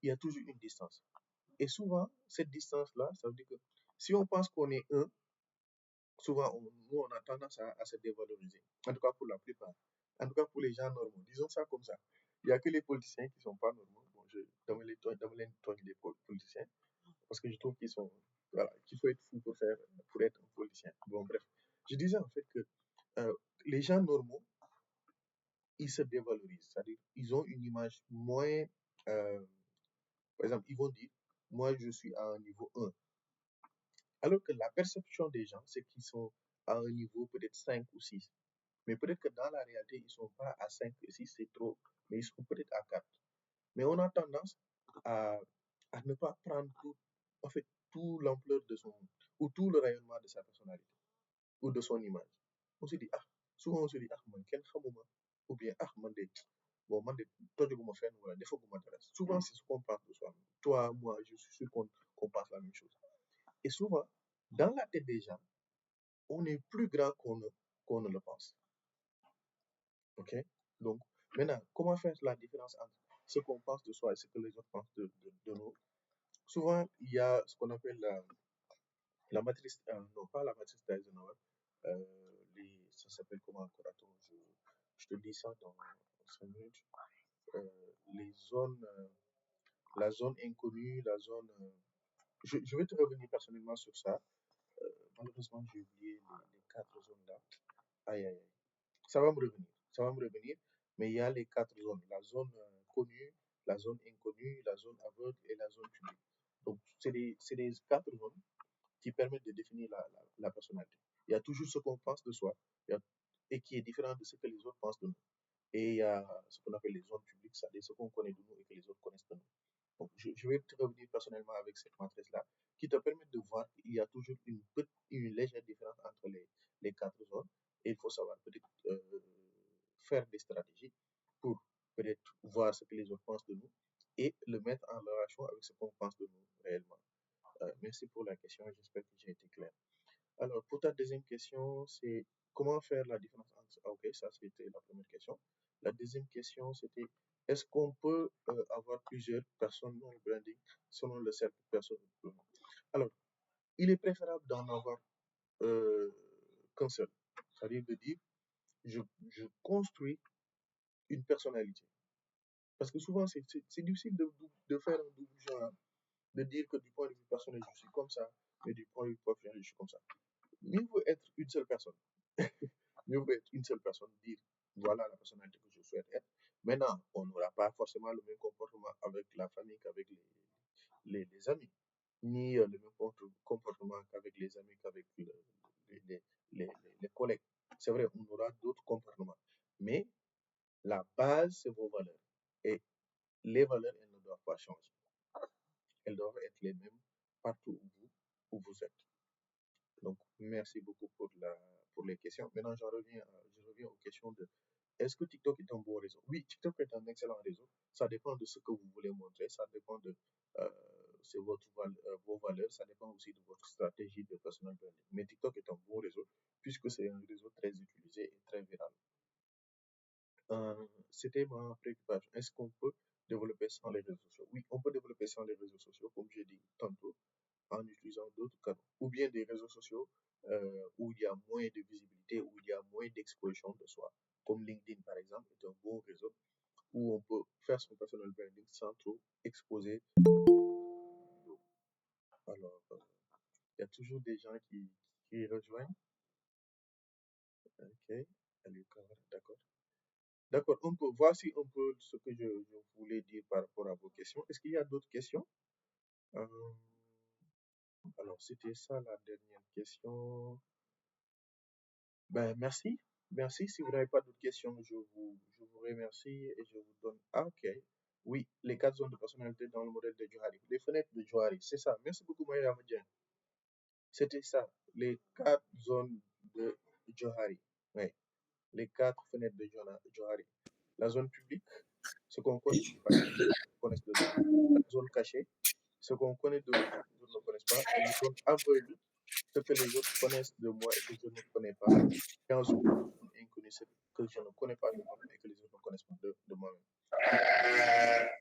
Il y a toujours une distance. Et souvent, cette distance-là, ça veut dire que si on pense qu'on est un, souvent, nous, on a tendance à se dévaloriser. En tout cas, pour la plupart. En tout cas, pour les gens normaux. Disons ça comme ça. Il n'y a que les politiciens qui ne sont pas normaux. Bon, dans les politiciens, parce que je trouve qu'ils sont, voilà, qu'il faut être fou pour être un politicien. Bon, bref. Je disais en fait que euh, les gens normaux, ils se dévalorisent. C'est-à-dire, ils ont une image moins, euh, par exemple, ils vont dire, moi, je suis à un niveau 1. Alors que la perception des gens, c'est qu'ils sont à un niveau peut-être 5 ou 6. Mais peut-être que dans la réalité, ils ne sont pas à 5 et 6, c'est trop. Mais ils sont peut-être à 4. Mais on a tendance à, à ne pas prendre en fait, tout l'ampleur de son, ou tout le rayonnement de sa personnalité, ou de son image. On se dit, ah, souvent on se dit, ah, man, ken xamuma, ou bien, ah, man, bon, man, tojuguma fenn, voilà, defaguma dara. Souvent, c'est ce qu'on pense de soi. Toi, moi, je suis sûr qu'on pense la même chose. Et souvent, dans la tête des gens, on est plus grand qu'on ne le pense. OK? Donc, maintenant, comment faire la différence entre ce qu'on pense de soi et ce que les autres pensent de nous? Souvent, il y a ce qu'on appelle la matrice, non, pas la matrice d'Eisenhower, ça s'appelle comment encore? Attends, je te dis ça dans 5 minutes. Les zones, la zone inconnue, la zone... je vais te revenir personnellement sur ça. Malheureusement, j'ai oublié les quatre zones là. Aïe, aïe, aïe. Ça va me revenir, ça va me revenir. Mais il y a les quatre zones. La zone connue, la zone inconnue, la zone aveugle et la zone publique. Donc, c'est les quatre zones qui permettent de définir la personnalité. Il y a toujours ce qu'on pense de soi il y a- et qui est différent de ce que les autres pensent de nous. Et il y a ce qu'on appelle les zones publiques, c'est-à-dire ce qu'on connaît de nous et que les autres connaissent de nous. Donc, je vais te revenir personnellement avec cette matrice-là qui te permet de voir qu'il y a toujours une légère différence entre les quatre zones. Et il faut savoir peut-être faire des stratégies pour peut-être voir ce que les autres pensent de nous et le mettre en relation avec ce qu'on pense de nous réellement. Merci pour la question, j'espère que j'ai été clair. Alors, pour ta deuxième question, c'est comment faire la différence entre... Ah, ok, ça c'était la première question. La deuxième question, c'était est-ce qu'on peut avoir plusieurs personnes dans le branding selon le cercle de personnes? Alors, il est préférable d'en avoir euh, qu'un seul. C'est-à-dire de dire, je, je construis une personnalité. Parce que souvent, c'est difficile de faire un double genre, hein, de dire que du point de vue personnel, je suis comme ça, mais du point de vue professionnel, je suis comme ça. Mieux vaut être une seule personne. Mieux vaut être une seule personne, dire voilà la personnalité que je souhaite être. Maintenant, on n'aura pas forcément le même comportement avec la famille qu'avec les amis, ni le même comportement qu'avec les amis, qu'avec les, les, les collègues. C'est vrai, on aura d'autres comportements. Mais la base, c'est vos valeurs. Et les valeurs, elles ne doivent pas changer. Elles doivent être les mêmes partout où vous êtes. Donc, merci beaucoup pour les questions. Maintenant, je reviens aux questions de est-ce que TikTok est un bon réseau? Oui, TikTok est un excellent réseau. Ça dépend de ce que vous voulez montrer. Ça dépend de euh, vos valeurs. Ça dépend aussi de votre stratégie de personal branding. Mais TikTok est un bon réseau puisque c'est un réseau très utilisé et très viral. C'était ma préoccupation. Est-ce qu'on peut développer sans les réseaux sociaux? Oui, on peut développer sans les réseaux sociaux, comme j'ai dit tantôt, en utilisant d'autres canaux, ou bien des réseaux sociaux où il y a moins de visibilité, où il y a moins d'exposition de soi, comme LinkedIn par exemple, est un bon réseau où on peut faire son personal branding sans trop exposer. Alors, il y a toujours des gens qui rejoignent. Ok, allez, d'accord. D'accord, voici un peu ce que je voulais dire par rapport à vos questions. Est-ce qu'il y a d'autres questions? Euh, alors, c'était ça la dernière question. Ben, merci. Merci. Si vous n'avez pas d'autres questions, je vous remercie et je vous donne. Ah, ok. Oui, les quatre zones de personnalité dans le modèle de Johari. Les fenêtres de Johari, c'est ça. Merci beaucoup, Maria Amadien. C'était ça. Les quatre zones de Johari. Oui, les quatre fenêtres de Johari. La zone publique, ce qu'on connaît pas, ce que les autres connaissent de nous. La zone cachée, ce qu'on connaît de nous, ce que les autres ne connaissent pas. La zone aveugle, ce que les autres connaissent de moi et que je ne connais pas. Et ensuite, inconnu, ce que je ne connais pas de moi-même et que les autres ne connaissent pas de moi-même.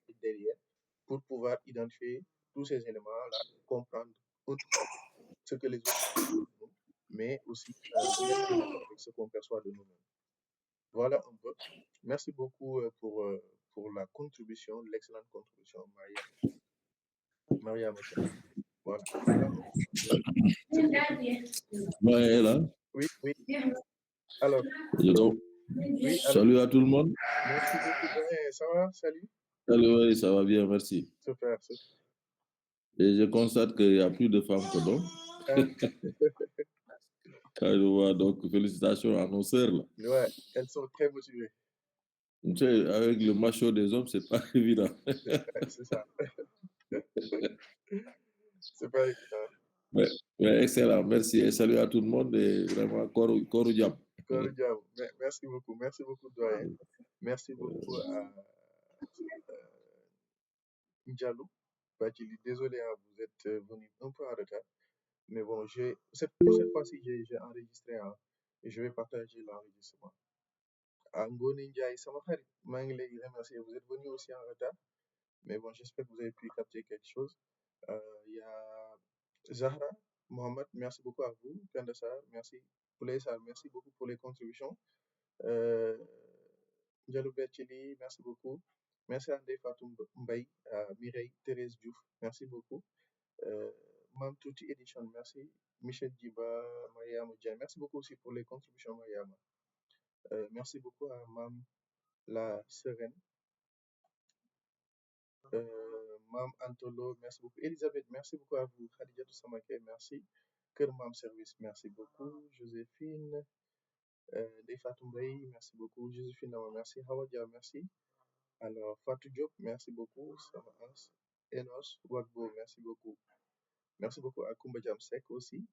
Et derrière, pour pouvoir identifier tous ces éléments-là, comprendre un tout petit peu ce que les autres perçoivent de nous, mais aussi le mettre en rapport avec ce qu'on perçoit de nous-mêmes. Voilà un peu. Merci beaucoup pour la contribution, l'excellente contribution, Maria Mathieu. Voilà, voilà un peu. Ouais, elle est là. Oui, oui. Alors, oui, alors, Salut à tout le monde. merci beaucoup, Doyen. Ça va? Salut. Salut, oui, ça va bien, merci. Super, super. Et je constate qu'il y a plus de femmes que d'hommes. Quand je vois, donc, félicitations à nos sœurs, là. Ouais, elles sont très motivées. Tu sais, avec le macho des hommes, c'est pas évident. C'est ça. C'est pas évident. Ouais, ouais, excellent, merci. Et salut à tout le monde et vraiment, corps diable. Merci beaucoup, Doyen. Merci beaucoup à Ndialou. Bachili. Désolé, hein, vous êtes venu un peu en retard. Mais bon, pour cette fois-ci, j'ai enregistré hein, et je vais partager l'enregistrement. Angoni Ndiaye, sama xarit, maa ngi lay remercier. Vous êtes venu aussi en retard. Mais bon, j'espère que vous avez pu capter quelque chose. Il y a Zahra, Mohamed, merci beaucoup à vous. Kandasar, merci. Pouleysar, merci beaucoup pour les contributions. Ndialou Bechili, merci beaucoup. Merci à Ndeye Fatou Mbaye, à Mireille, Thérèse Diouf, merci beaucoup. Euh, Mam Touti Edition, merci. Michel Diba, Mariama Dia, merci beaucoup aussi pour les contributions, Mariama. Merci beaucoup à Mam La Sereine, Mam Antolo, merci beaucoup. Elisabeth, merci beaucoup à vous. Khadijatou Samake, merci. Kermam Service, merci beaucoup. Joséphine, Ndeye Fatou Mbaye, merci beaucoup. Joséphine Lama, merci. Hawa Dia, merci. Alors, Fatou Diop, merci beaucoup. Sama Ans, Enos, Wagbo, merci beaucoup. Merci beaucoup à Koumba Jamsek aussi,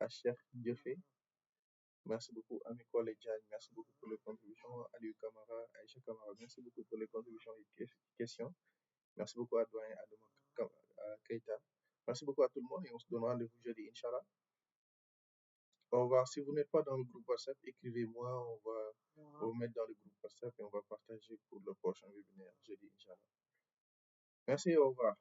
à Cheikh Diefé. Merci beaucoup à Nicole Diagne, merci beaucoup pour les contributions. Aliou Kamara, Aïcha Kamara, merci beaucoup pour les contributions et questions. Merci beaucoup à Doyen Adama Keita. Merci beaucoup à tout le monde et on se donne rendez-vous jeudi, Inch'Allah. On va, si vous n'êtes pas dans le groupe WhatsApp, écrivez-moi, on va vous mettre dans le groupe WhatsApp et on va partager pour le prochain webinaire jeudi, Inch'Allah. Merci et au revoir.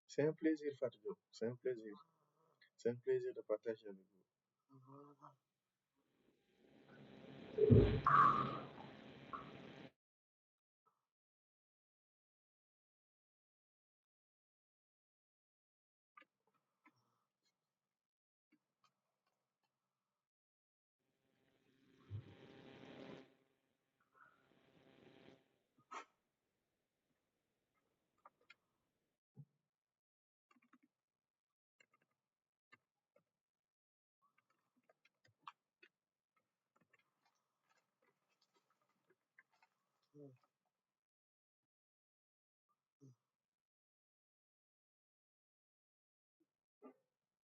C'est un plaisir, Fatou Diop. C'est un plaisir. C'est un plaisir de partager avec vous.